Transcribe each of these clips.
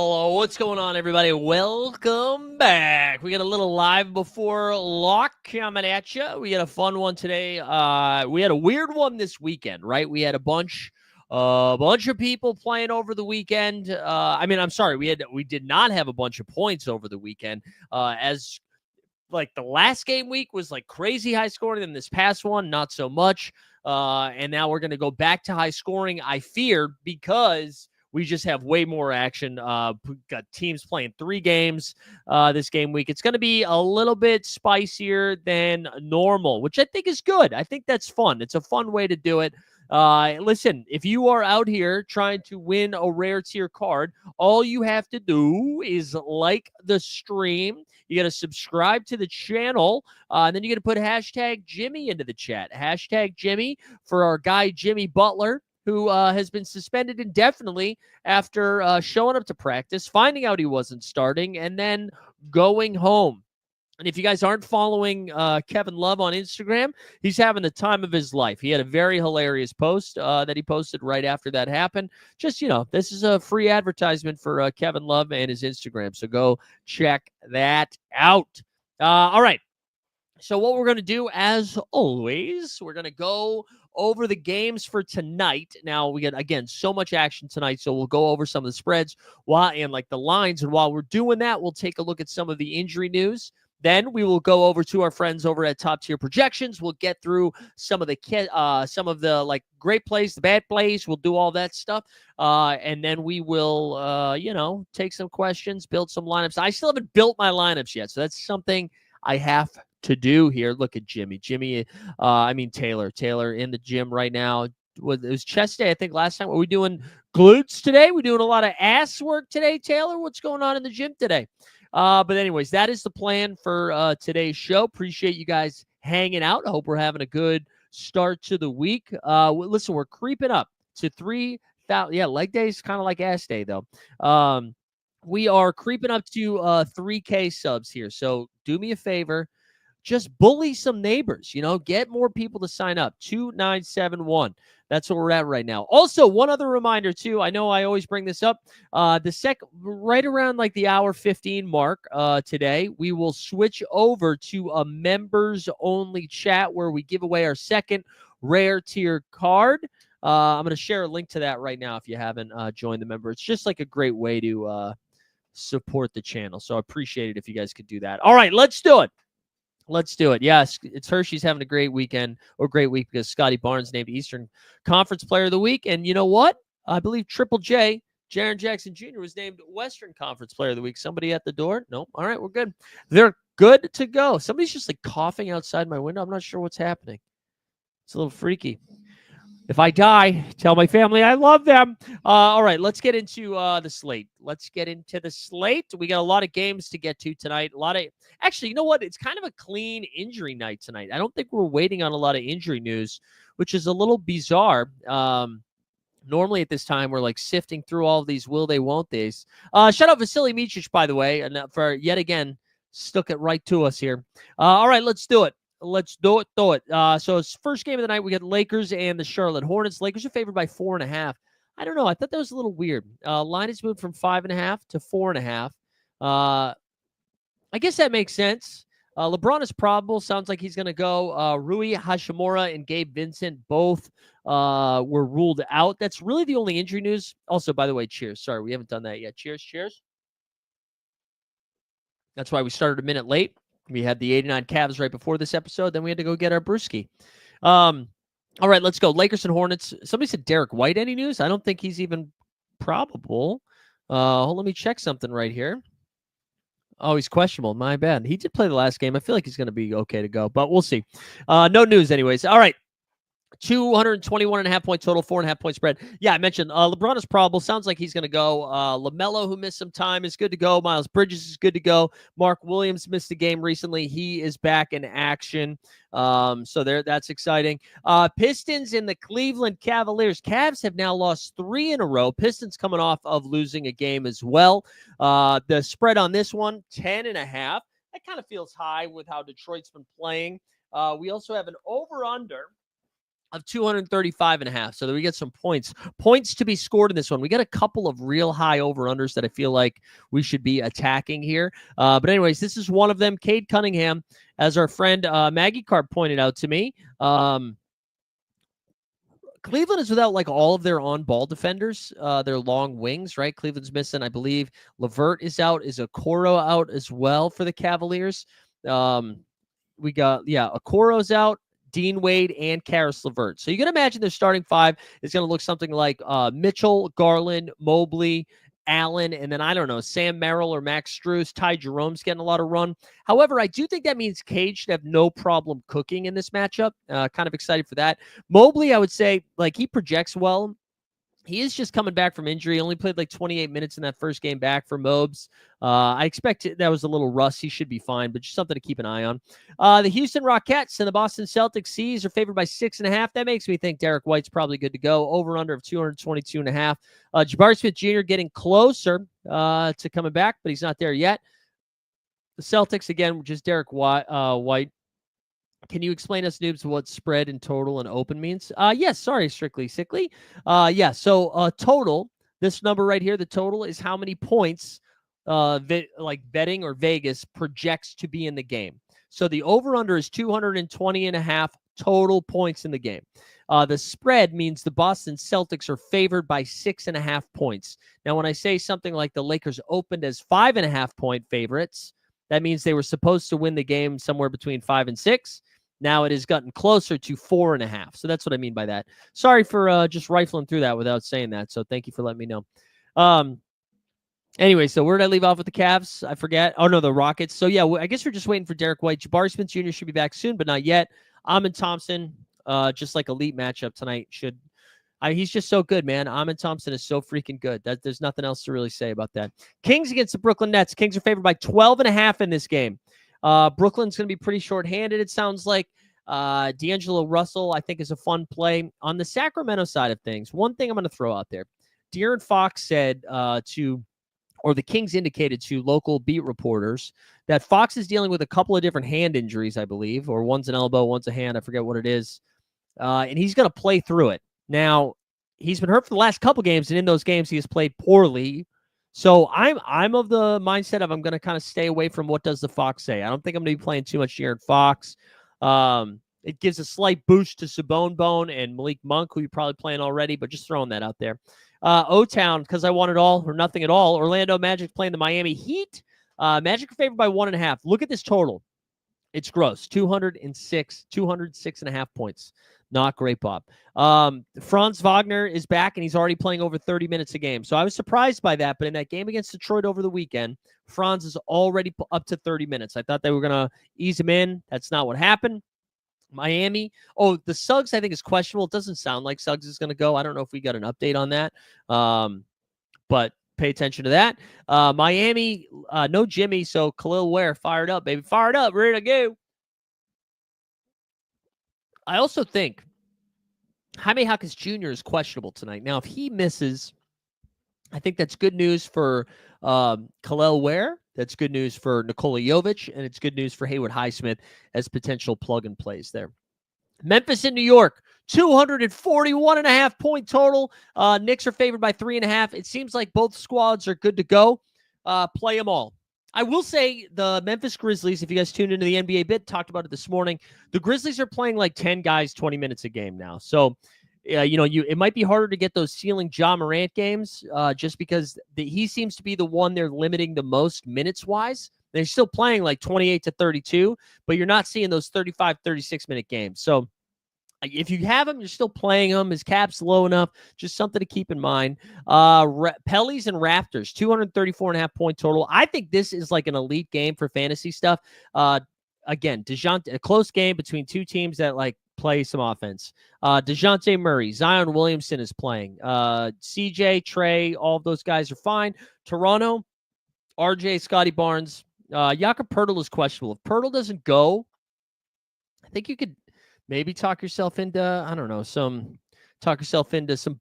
Well, what's going on, everybody? Welcome back. We got a little live before lock coming at you. We got a fun one today. We had a weird one this weekend, right? We had a bunch of people playing over the weekend. I'm sorry, we did not have a bunch of points over the weekend. As like the last game week was like crazy high scoring, and this past one not so much. And now we're going to go back to high scoring. I fear because we just have way more action. Got teams playing 3 games this game week. It's going to be a little bit spicier than normal, which I think is good. I think that's fun. It's a fun way to do it. Listen, if you are out here trying to win a rare tier card, all you have to do is like the stream. You got to subscribe to the channel, and then you got to put hashtag Jimmy into the chat. Hashtag Jimmy for our guy, Jimmy Butler, who has been suspended indefinitely after showing up to practice, finding out he wasn't starting, and then going home. And if you guys aren't following Kevin Love on Instagram, he's having the time of his life. He had a very hilarious post that he posted right after that happened. Just, this is a free advertisement for Kevin Love and his Instagram. So go check that out. All right. So what we're going to do, as always, we're going to go over the games for tonight. Now, we got, again, so much action tonight, so we'll go over some of the spreads and like the lines. And while we're doing that, we'll take a look at some of the injury news. Then we will go over to our friends over at Top Tier Projections. We'll get through some of the like great plays, the bad plays. We'll do all that stuff, and then we will, take some questions, build some lineups. I still haven't built my lineups yet, so that's something I have to do here. Look at Taylor in the gym right now. It was chest day, I think, last time. Are we doing glutes today? We're doing a lot of ass work today, Taylor. What's going on in the gym today? But anyways, that is the plan for today's show. Appreciate you guys hanging out. I hope we're having a good start to the week. Listen, we're creeping up to 3,000. Yeah, leg day is kind of like ass day, though. We are creeping up to 3K subs here. So do me a favor. Just bully some neighbors, get more people to sign up. 2971. That's where we're at right now. Also, one other reminder, too. I know I always bring this up. Right around like the hour 15 mark today, we will switch over to a members-only chat where we give away our second rare tier card. I'm going to share a link to that right now if you haven't joined the member. It's just like a great way to support the channel. So I appreciate it if you guys could do that. All right, let's do it. Let's do it. Yes, it's Hershey's having a great weekend or great week because Scotty Barnes named Eastern Conference Player of the Week. And you know what? I believe Triple J, Jaren Jackson Jr., was named Western Conference Player of the Week. Somebody at the door? No. All right, we're good. They're good to go. Somebody's just like coughing outside my window. I'm not sure what's happening. It's a little freaky. If I die, tell my family I love them. All right, let's get into the slate. We got a lot of games to get to tonight. Actually, you know what? It's kind of a clean injury night tonight. I don't think we're waiting on a lot of injury news, which is a little bizarre. Normally at this time, we're like sifting through all of these will they, won't they's. Shout out Vasily Micic, by the way, and for yet again, stuck it right to us here. All right, let's do it. Let's do it. So it's first game of the night. We got Lakers and the Charlotte Hornets. Lakers are favored by 4.5. I don't know. I thought that was a little weird. Line has moved from 5.5 to 4.5. I guess that makes sense. LeBron is probable. Sounds like he's going to go. Rui Hachimura and Gabe Vincent both were ruled out. That's really the only injury news. Also, by the way, cheers. Sorry, we haven't done that yet. Cheers. That's why we started a minute late. We had the 89 Cavs right before this episode. Then we had to go get our brewski. All right, let's go. Lakers and Hornets. Somebody said Derek White. Any news? I don't think he's even probable. Let me check something right here. Oh, he's questionable. My bad. He did play the last game. I feel like he's going to be okay to go, but we'll see. No news anyways. All right. 221.5 point total, 4.5 point spread. Yeah, I mentioned LeBron is probable. Sounds like he's going to go. LaMelo, who missed some time, is good to go. Miles Bridges is good to go. Mark Williams missed a game recently. He is back in action. So that's exciting. Pistons and the Cleveland Cavaliers. Cavs have now lost 3 in a row. Pistons coming off of losing a game as well. The spread on this one, 10.5. That kind of feels high with how Detroit's been playing. We also have an over-under of 235.5. So that we get some points to be scored in this one. We got a couple of real high over-unders that I feel like we should be attacking here. But anyways, this is one of them. Cade Cunningham, as our friend Maggie Carp pointed out to me. Cleveland is without like all of their on-ball defenders, their long wings, right? Cleveland's missing, I believe. Levert is out. Is Okoro out as well for the Cavaliers? We got, Okoro's out, Dean Wade, and Karis LeVert. So you can imagine their starting five is going to look something like Mitchell, Garland, Mobley, Allen, and then I don't know, Sam Merrill or Max Strus. Ty Jerome's getting a lot of run. However, I do think that means Cade should have no problem cooking in this matchup. Kind of excited for that. Mobley, I would say, like, he projects well. He is just coming back from injury. He only played like 28 minutes in that first game back for Mobes. I expect that was a little rust. He should be fine, but just something to keep an eye on. The Houston Rockets and the Boston Celtics C's are favored by 6.5. That makes me think Derek White's probably good to go. Over under of 222.5. Jabari Smith Jr. getting closer to coming back, but he's not there yet. The Celtics, again, just Derek White. Can you explain us, noobs, what spread and total and open means? Yes, sorry, Strictly Sickly. So total, this number right here, the total is how many points like betting or Vegas projects to be in the game. So the over-under is 220.5 total points in the game. The spread means the Boston Celtics are favored by 6.5 points. Now, when I say something like the Lakers opened as 5.5-point favorites, that means they were supposed to win the game somewhere between 5 and 6. Now it has gotten closer to 4.5. So that's what I mean by that. Sorry for just rifling through that without saying that. So thank you for letting me know. Anyway, so where did I leave off with the Cavs? I forget. Oh, no, the Rockets. So, yeah, I guess we're just waiting for Derek White. Jabari Smith Jr. should be back soon, but not yet. Amin Thompson, just like elite matchup tonight. He's just so good, man. Amin Thompson is so freaking good. There's nothing else to really say about that. Kings against the Brooklyn Nets. Kings are favored by 12.5 in this game. Brooklyn's going to be pretty shorthanded, it sounds like. D'Angelo Russell, I think, is a fun play. On the Sacramento side of things, one thing I'm going to throw out there. De'Aaron Fox said the Kings indicated to local beat reporters that Fox is dealing with a couple of different hand injuries, I believe, or one's an elbow, one's a hand. I forget what it is. And he's going to play through it. Now, he's been hurt for the last couple games, and in those games, he has played poorly. So I'm of the mindset of I'm going to kind of stay away from what does the Fox say. I don't think I'm going to be playing too much De'Aaron Fox. It gives a slight boost to Sabone Bone and Malik Monk, who you're probably playing already, but just throwing that out there. O-Town, because I want it all or nothing at all. Orlando Magic playing the Miami Heat. Magic are favored by 1.5. Look at this total. It's gross. 206.5 points. Not great, Bob. Franz Wagner is back, and he's already playing over 30 minutes a game. So I was surprised by that, but in that game against Detroit over the weekend, Franz is already up to 30 minutes. I thought they were going to ease him in. That's not what happened. Miami. Oh, the Suggs, I think, is questionable. It doesn't sound like Suggs is going to go. I don't know if we got an update on that. But pay attention to that. Miami, no Jimmy, so Khalil Ware fired up, baby. Fired up, ready to go. I also think Jaime Jaquez Jr. is questionable tonight. Now, if he misses, I think that's good news for Khalil Ware. That's good news for Nikola Jovic, and it's good news for Haywood Highsmith as potential plug-and-plays there. Memphis in New York, 241.5 point total. Knicks are favored by 3.5. It seems like both squads are good to go. Play them all. I will say the Memphis Grizzlies, if you guys tuned into the NBA bit, talked about it this morning. The Grizzlies are playing like 10 guys, 20 minutes a game now. So, it might be harder to get those ceiling Ja Morant games just because he seems to be the one they're limiting the most minutes-wise. They're still playing like 28 to 32, but you're not seeing those 35, 36-minute games. So if you have him, you're still playing him. His cap's low enough. Just something to keep in mind. Pellies and Raptors, 234.5 point total. I think this is like an elite game for fantasy stuff. Again, a close game between two teams that like play some offense. DeJounte Murray, Zion Williamson is playing. CJ, Trey, all of those guys are fine. Toronto, RJ, Scotty Barnes. Jakob Poeltl is questionable. If Poeltl doesn't go, I think you could maybe talk yourself into, some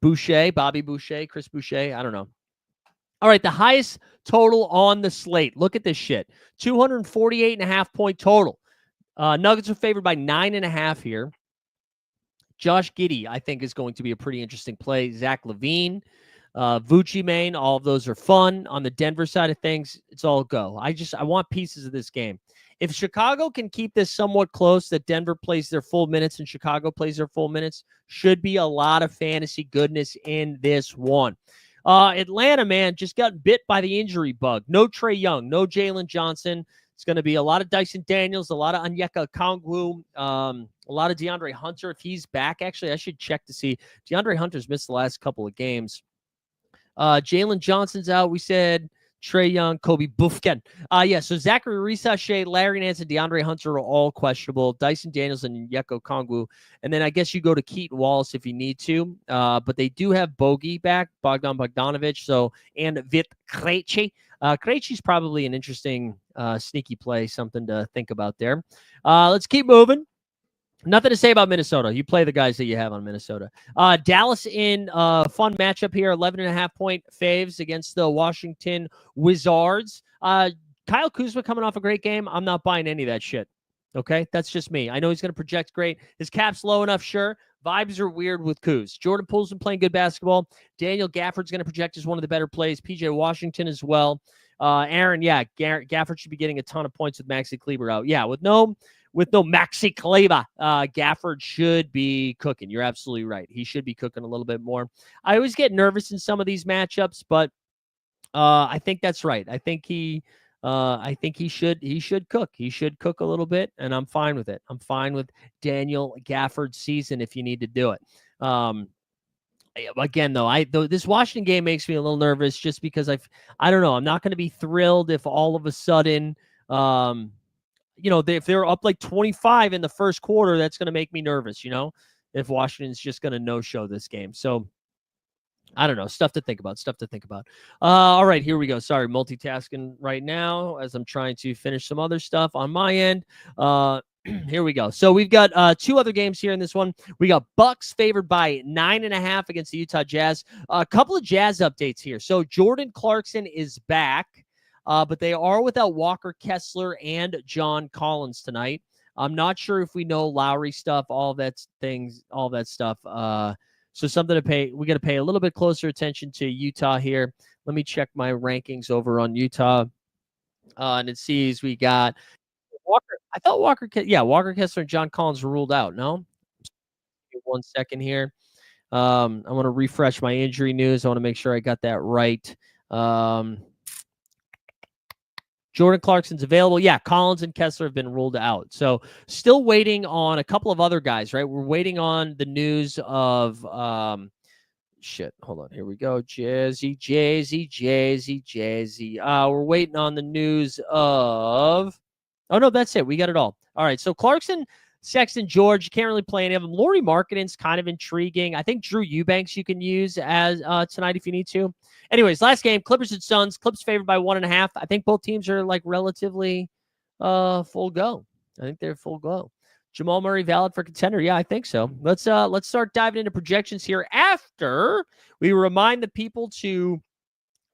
Boucher, Bobby Boucher, Chris Boucher. I don't know. All right, the highest total on the slate. Look at this shit. 248.5 point total. Nuggets are favored by 9.5 here. Josh Giddey, I think, is going to be a pretty interesting play. Zach LaVine, Vucci Main, all of those are fun. On the Denver side of things, it's all go. I want pieces of this game. If Chicago can keep this somewhat close, that Denver plays their full minutes and Chicago plays their full minutes, should be a lot of fantasy goodness in this one. Atlanta, man, just got bit by the injury bug. No Trae Young, no Jalen Johnson. It's going to be a lot of Dyson Daniels, a lot of Onyeka Okongwu, a lot of DeAndre Hunter. If he's back, actually, I should check to see. DeAndre Hunter's missed the last couple of games. Jalen Johnson's out. We said Trae Young, Kobe Bufkin. So Zachary Risachet, Larry Nance, and DeAndre Hunter are all questionable. Dyson Daniels and Onyeka Okongwu. And then I guess you go to Keaton Wallace if you need to. But they do have Bogey back, Bogdan Bogdanovic, and Vit Krejci. Krejci's probably an interesting sneaky play, something to think about there. Let's keep moving. Nothing to say about Minnesota. You play the guys that you have on Minnesota. Dallas in fun matchup here, 11.5-point faves against the Washington Wizards. Kyle Kuzma coming off a great game. I'm not buying any of that shit. Okay? That's just me. I know he's going to project great. His cap's low enough, sure. Vibes are weird with Kuz. Jordan Poole's been playing good basketball. Daniel Gafford's going to project as one of the better plays. PJ Washington as well. Aaron, Gafford should be getting a ton of points with Maxi Kleber out. Yeah, with no Maxi Kleber, Gafford should be cooking. You're absolutely right. He should be cooking a little bit more. I always get nervous in some of these matchups, but I think that's right. I think he should cook. He should cook a little bit, and I'm fine with it. I'm fine with Daniel Gafford's season if you need to do it. Again, though, this Washington game makes me a little nervous just because I don't know. I'm not going to be thrilled if all of a sudden, if they're up like 25 in the first quarter, that's going to make me nervous, if Washington's just going to no-show this game. So I don't know. Stuff to think about. All right, here we go. Sorry, multitasking right now as I'm trying to finish some other stuff on my end. Here we go. So we've got two other games here in this one. We got Bucks favored by 9.5 against the Utah Jazz. A couple of Jazz updates here. So Jordan Clarkson is back, but they are without Walker Kessler and John Collins tonight. I'm not sure if we know Lowry stuff, all that stuff. So something to pay. We got to pay a little bit closer attention to Utah here. Let me check my rankings over on Utah. And it sees we got Walker. I thought Walker Kessler and John Collins were ruled out. No? 1 second here. I want to refresh my injury news. I want to make sure I got that right. Jordan Clarkson's available. Yeah, Collins and Kessler have been ruled out. So still waiting on a couple of other guys, right? We're waiting on the news of hold on. Here we go. Jazzy. We're waiting on the news of that's it. We got it all. All right. So Clarkson, Sexton, George, you can't really play any of them. Lauri Markkanen's kind of intriguing. I think Drew Eubanks you can use as tonight if you need to. Anyways, last game, Clippers and Suns. Clips favored by 1.5. I think both teams are like relatively full go. I think they're full go. Jamal Murray valid for contender? Yeah, I think so. Let's start diving into projections here after we remind the people to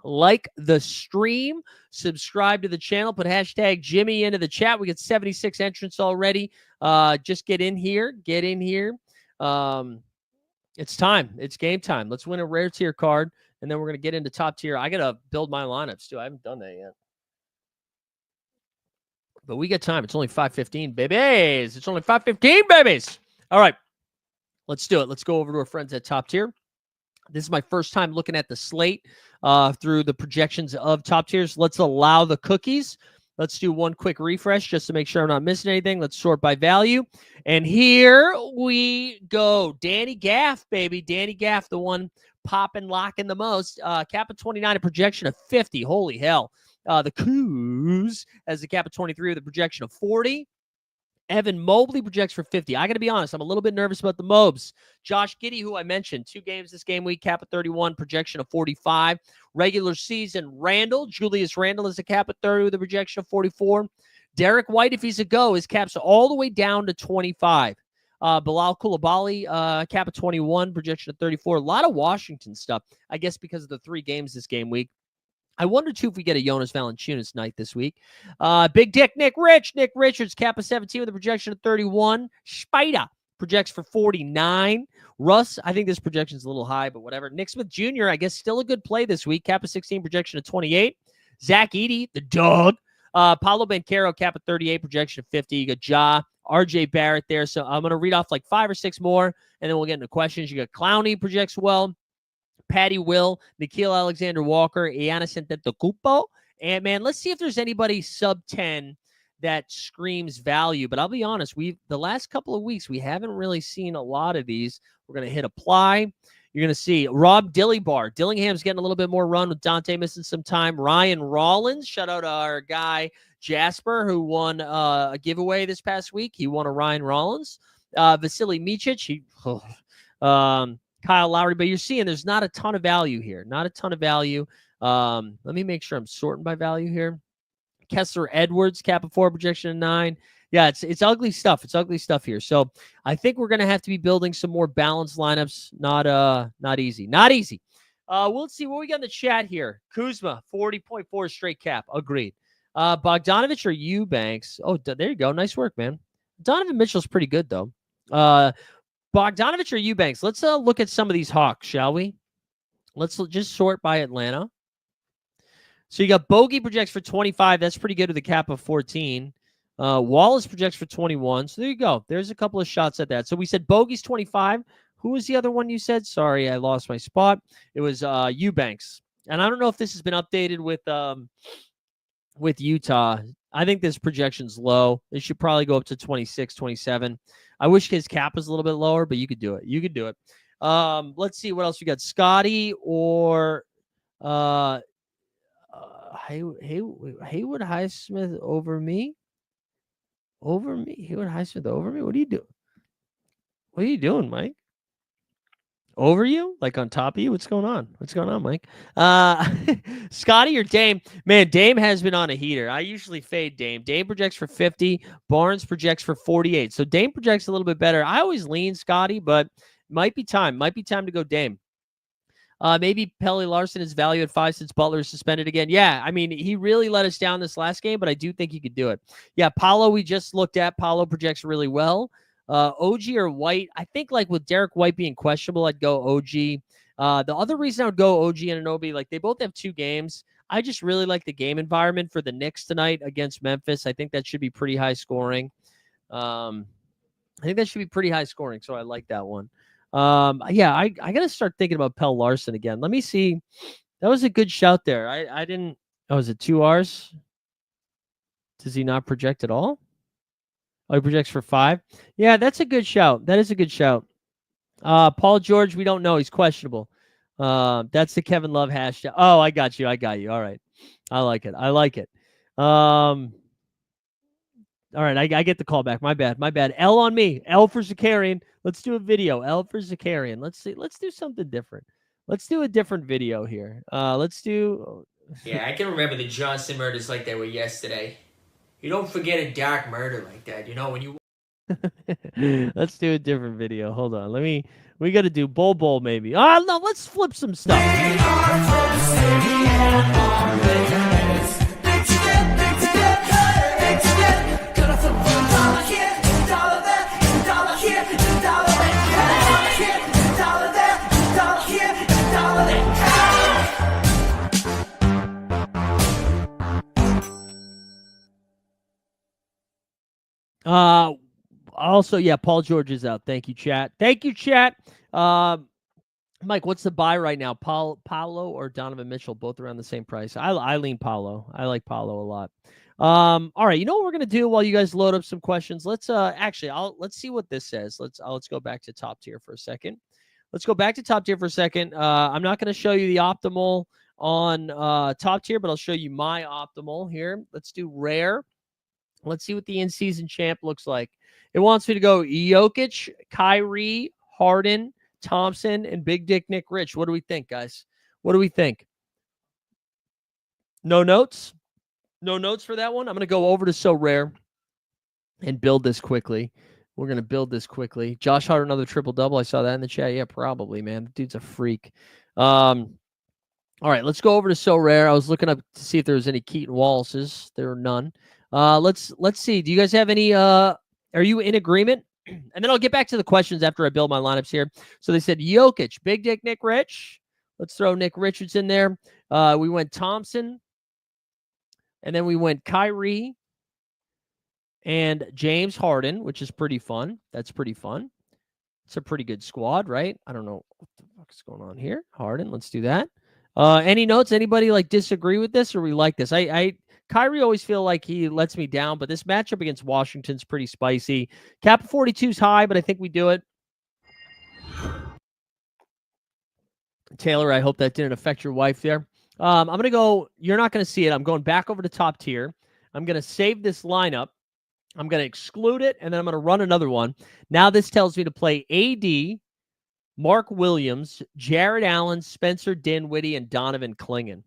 like the stream, subscribe to the channel, put hashtag Jimmy into the chat. We got 76 entrants already. Just get in here. It's time. It's game time. Let's win a rare tier card, and then we're going to get into top tier. I got to build my lineups, too. I haven't done that yet. But we got time. It's only 5:15, babies. It's only 5:15, babies. All right. Let's do it. Let's go over to our friends at top tier. This is my first time looking at the slate through the projections of top tiers. Let's allow the cookies. Let's do one quick refresh just to make sure I'm not missing anything. Let's sort by value. And here we go. Danny Gaff, baby. Danny Gaff, the one popping, locking the most. Cap of 29, a projection of 50. Holy hell. The Coos has a cap of 23 with a projection of 40. Evan Mobley projects for 50. I got to be honest, I'm a little bit nervous about the Mobs. Josh Giddey, who I mentioned, 2 games this game week, cap of 31, projection of 45. Regular season, Julius Randle is a cap of 30 with a projection of 44. Derek White, if he's a go, his cap's all the way down to 25. Bilal Coulibaly, cap of 21, projection of 34. A lot of Washington stuff, I guess because of the 3 games this game week. I wonder, too, if we get a Jonas Valanciunas night this week. Big Dick Nick Richards, cap of 17 with a projection of 31. Spider, projects for 49. Russ, I think this projection is a little high, but whatever. Nick Smith Jr., I guess, still a good play this week. Cap of 16, projection of 28. Zach Edey, the dog. Paulo Banchero, cap of 38, projection of 50. You got Ja, RJ Barrett there. So I'm going to read off like 5 or 6 more, and then we'll get into questions. You got Clowney, projects well. Patty Will, Nikhil Alexander Walker, Giannis Antetokounmpo. And, man, let's see if there's anybody sub 10 that screams value. But I'll be honest, the last couple of weeks, we haven't really seen a lot of these. We're going to hit apply. You're going to see Rob Dillybar. Dillingham's getting a little bit more run with Dante missing some time. Ryan Rollins, shout out to our guy Jasper, who won a giveaway this past week. He won a Ryan Rollins. Vasily Micic, Kyle Lowry. But you're seeing there's not a ton of value here. Not a ton of value. Let me make sure I'm sorting by value here. Kessler Edwards, cap of 4, projection of 9. Yeah, it's ugly stuff. It's ugly stuff here. So I think we're going to have to be building some more balanced lineups. Not easy. Not easy. We'll see what we got in the chat here. Kuzma, 40.4 straight cap. Agreed. Bogdanovich or Eubanks? Oh, there you go. Nice work, man. Donovan Mitchell's pretty good, though. Bogdanovich or Eubanks? Let's look at some of these Hawks, shall we? Let's just sort by Atlanta. So you got Bogey projects for 25. That's pretty good with a cap of 14. Wallace projects for 21. So there you go. There's a couple of shots at that. So we said Bogey's 25. Who was the other one you said? Sorry, I lost my spot. It was Eubanks. And I don't know if this has been updated with Utah. I think this projection's low. It should probably go up to 26, 27. I wish his cap was a little bit lower, but you could do it. You could do it. Let's see what else we got. Scotty or Haywood Highsmith over me? Over me? Haywood Highsmith over me? What are you doing? What are you doing, Mike? Over you? Like on top of you? What's going on? What's going on, Mike? Scotty or Dame? Man, Dame has been on a heater. I usually fade Dame. Dame projects for 50. Barnes projects for 48. So Dame projects a little bit better. I always lean Scotty, but might be time. Might be time to go Dame. Maybe Pelly Larson is value at 5 since Butler is suspended again. Yeah, I mean, he really let us down this last game, but I do think he could do it. Yeah, Paolo we just looked at. Paolo projects really well. OG or White? I think like with Derek White being questionable, I'd go OG. The other reason I would go OG and Anunoby, like they both have 2 games. I just really like the game environment for the Knicks tonight against Memphis. I think that should be pretty high scoring. So I like that one. Yeah, I got to start thinking about Pell Larson again. Let me see. That was a good shout there. I didn't. Oh, is it 2 Rs? Does he not project at all? Oh, he projects for 5. Yeah, that's a good shout. That is a good shout. Paul George, we don't know. He's questionable. That's the Kevin Love hashtag. Oh, I got you. All right. I like it. All right, I get the call back. My bad. L on me. L for Zakarian. Let's do a video. L for Zakarian. Let's see. Let's do something different. Let's do a different video here. Let's do. Yeah, I can remember the Johnson murders like they were yesterday. You don't forget a dark murder like that, when you. Let's do a different video. Hold on. We got to do Bowl maybe. Oh, no, let's flip some stuff. Also, yeah, Paul George is out. Thank you, chat. Mike, what's the buy right now? Paolo or Donovan Mitchell, both around the same price. I lean Paolo. I like Paolo a lot. All right, you know what we're gonna do while you guys load up some questions? Let's let's see what this says. Let's go back to top tier for a second. I'm not gonna show you the optimal on top tier, but I'll show you my optimal here. Let's do rare. Let's see what the in-season champ looks like. It wants me to go Jokic, Kyrie, Harden, Thompson, and Big Dick Nick Rich. What do we think, guys? What do we think? No notes? No notes for that one? I'm going to go over to SORARE and build this quickly. We're going to build this quickly. Josh Hart, another triple-double. I saw that in the chat. Yeah, probably, man. The dude's a freak. All right, let's go over to SORARE. I was looking up to see if there was any Keaton Wallaces. There are none. Let's see. Do you guys have any? Are you in agreement? And then I'll get back to the questions after I build my lineups here. So they said Jokic, Big Dick Nick Rich. Let's throw Nick Richards in there. We went Thompson. And then we went Kyrie and James Harden, which is pretty fun. That's pretty fun. It's a pretty good squad, right? I don't know what the fuck's going on here. Harden, let's do that. Any notes? Anybody like disagree with this, or we like this? Kyrie always feel like he lets me down, but this matchup against Washington's pretty spicy. Cap 42 is high, but I think we do it. Taylor, I hope that didn't affect your wife there. I'm going to go, you're not going to see it. I'm going back over to top tier. I'm going to save this lineup. I'm going to exclude it, and then I'm going to run another one. Now this tells me to play AD, Mark Williams, Jared Allen, Spencer Dinwiddie, and Donovan Clingan.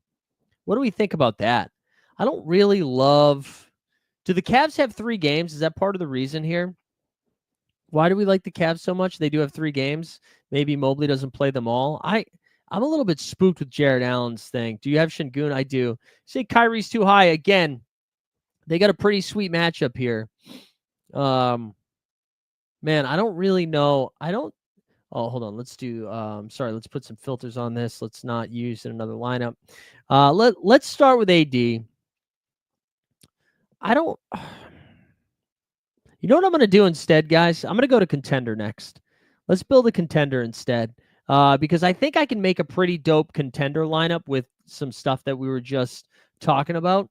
What do we think about that? I don't really love... Do the Cavs have 3 games? Is that part of the reason here? Why do we like the Cavs so much? They do have 3 games. Maybe Mobley doesn't play them all. I'm a little bit spooked with Jared Allen's thing. Do you have Şengün? I do. Say Kyrie's too high. Again, they got a pretty sweet matchup here. Man, I don't really know. Oh, hold on. Let's do, sorry, let's put some filters on this. Let's not use in another lineup. Let's start with AD. You know what I'm going to do instead, guys? I'm going to go to contender next. Let's build a contender instead. Because I think I can make a pretty dope contender lineup with some stuff that we were just talking about.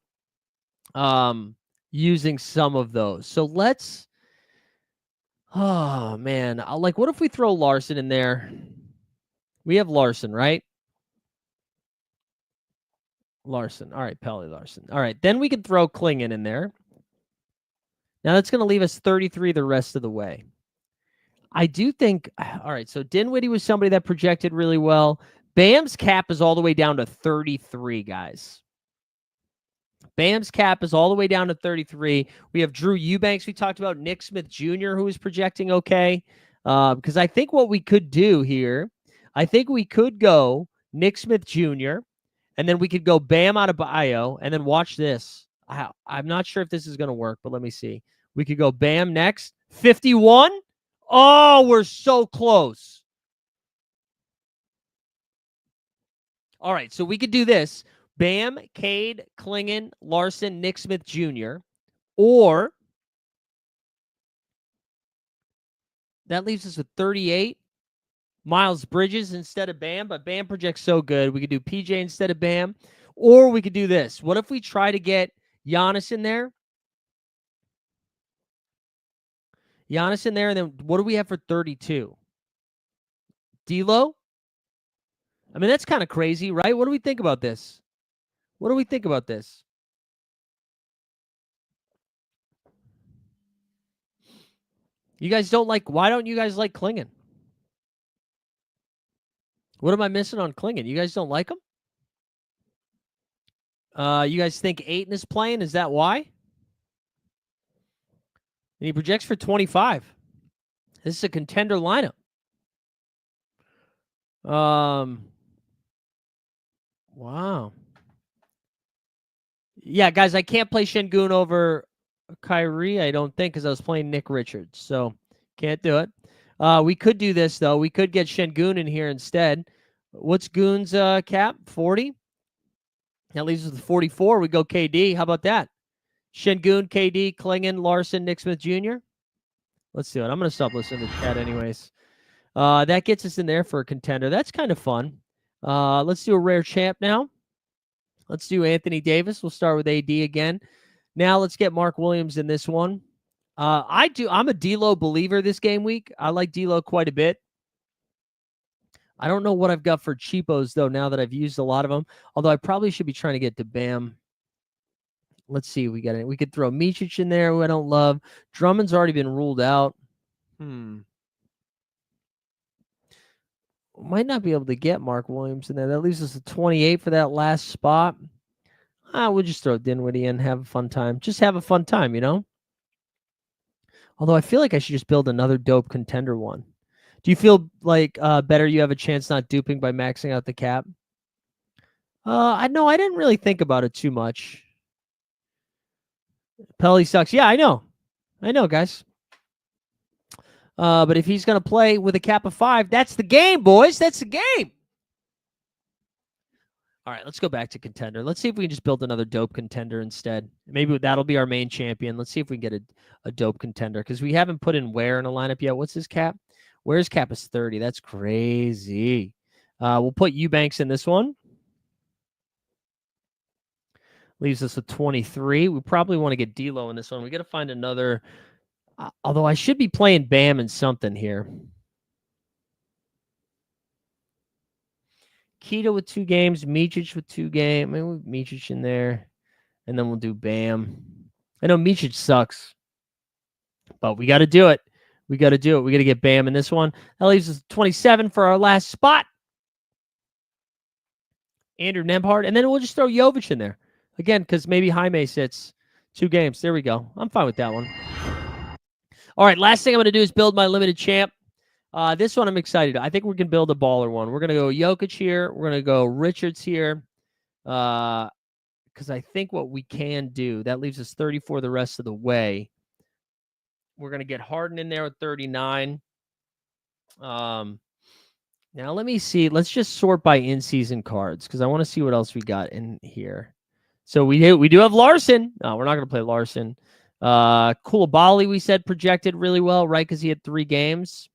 Using some of those. So let's... Oh, man. What if we throw Larson in there? We have Larson, right? Larson. All right, Pelle Larson. All right, then we can throw Clingan in there. Now that's going to leave us 33 the rest of the way. I do think... All right, so Dinwiddie was somebody that projected really well. Bam's cap is all the way down to 33, guys. Bam's cap is all the way down to 33. We have Drew Eubanks. We talked about Nick Smith Jr., who is projecting okay. Because I think what we could do here, I think we could go Nick Smith Jr., and then we could go Bam out of bio, and then watch this. I'm not sure if this is going to work, but let me see. We could go Bam next. 51? Oh, we're so close. All right, so we could do this. Bam, Cade, Clingan, Larson, Nick Smith Jr. Or that leaves us with 38. Miles Bridges instead of Bam, but Bam projects so good. We could do PJ instead of Bam. Or we could do this. What if we try to get Giannis in there? Giannis in there, and then what do we have for 32? D'Lo? I mean, that's kind of crazy, right? What do we think about this? What do we think about this? You guys don't like... Why don't you guys like Clingan? What am I missing on Clingan? You guys don't like him? You guys think Ayton is playing? Is that why? And he projects for 25. This is a contender lineup. Wow. Yeah, guys, I can't play Şengün over Kyrie, I don't think, because I was playing Nick Richards. So, can't do it. We could do this, though. We could get Şengün in here instead. What's Goon's cap? 40? That leaves us with 44. We go KD. How about that? Şengün, KD, Clingan, Larson, Nick Smith Jr. Let's do it. I'm going to stop listening to chat anyways. That gets us in there for a contender. That's kind of fun. Let's do a rare champ now. Let's do Anthony Davis. We'll start with AD again. Now let's get Mark Williams in this one. I'm a D'Lo believer this game week. I like D'Lo quite a bit. I don't know what I've got for cheapos, though, now that I've used a lot of them. Although I probably should be trying to get to Bam. Let's see. We could throw Micic in there, who I don't love. Drummond's already been ruled out. Might not be able to get Mark Williams in there. That leaves us at 28 for that last spot. We'll just throw Dinwiddie in, have a fun time. Just have a fun time, you know? Although I feel like I should just build another dope contender one. Do you feel like better you have a chance not duping by maxing out the cap? I didn't really think about it too much. Pelle sucks. Yeah, I know. I know, guys. But if he's going to play with a cap of 5, that's the game, boys. That's the game. All right, let's go back to contender. Let's see if we can just build another dope contender instead. Maybe that'll be our main champion. Let's see if we can get a dope contender because we haven't put in Ware in a lineup yet. What's his cap? Ware's cap is 30. That's crazy. We'll put Eubanks in this one. Leaves us with 23. We probably want to get D'Lo in this one. We got to find another. Although I should be playing Bam in something here. Keto with 2 games, Micic with 2 games. Maybe we'll Micic in there, and then we'll do Bam. I know Micic sucks, but we got to do it. We got to do it. We got to get Bam in this one. That leaves us 27 for our last spot. Andrew Nembhard, and then we'll just throw Jovic in there again because maybe Jaime sits 2 games. There we go. I'm fine with that one. All right, last thing I'm going to do is build my limited champ. This one I'm excited. I think we can build a baller one. We're going to go Jokic here. We're going to go Richards here. Because I think what we can do, that leaves us 34 the rest of the way. We're going to get Harden in there with 39. Now let me see. Let's just sort by in-season cards because I want to see what else we got in here. So we do have Larson. No, we're not going to play Larson. Koulibaly, we said projected really well, right? Because he had 3 games.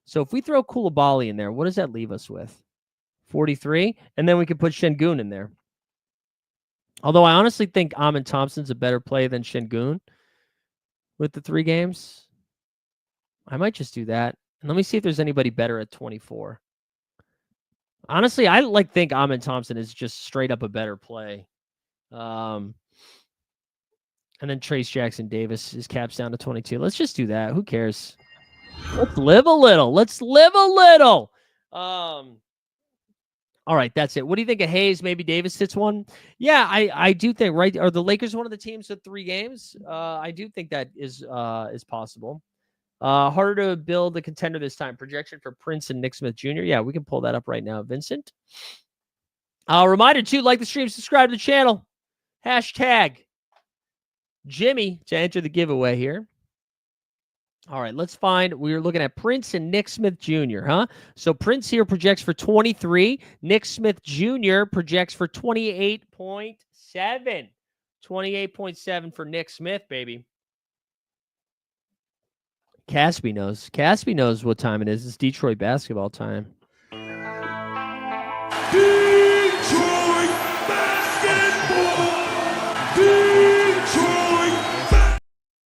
So if we throw Koulibaly in there, what does that leave us with? 43? And then we could put Şengün in there. Although I honestly think Amin Thompson's a better play than Şengün with the 3 games. I might just do that. And let me see if there's anybody better at 24. Honestly, I think Amin Thompson is just straight up a better play. And then Trace Jackson Davis, his cap's down to 22. Let's just do that. Who cares? Let's live a little. Let's live a little. All right, that's it. What do you think of Hayes? Maybe Davis hits one? Yeah, I do think, right? Are the Lakers one of the teams with 3 games? I do think that is possible. Harder to build a contender this time. Projection for Prince and Nick Smith Jr. Yeah, we can pull that up right now, Vincent. Reminder, too, like the stream, subscribe to the channel. Hashtag Jimmy to enter the giveaway here. All right, let's find. We're looking at Prince and Nick Smith Jr., huh? So Prince here projects for 23. Nick Smith Jr. projects for 28.7. 28.7 for Nick Smith, baby. Caspi knows. Caspi knows what time it is. It's Detroit basketball time. Detroit basketball!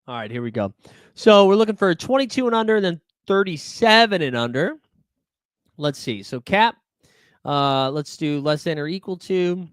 All right, here we go. So we're looking for a 22 and under and then 37 and under. Let's see. So cap, let's do less than or equal to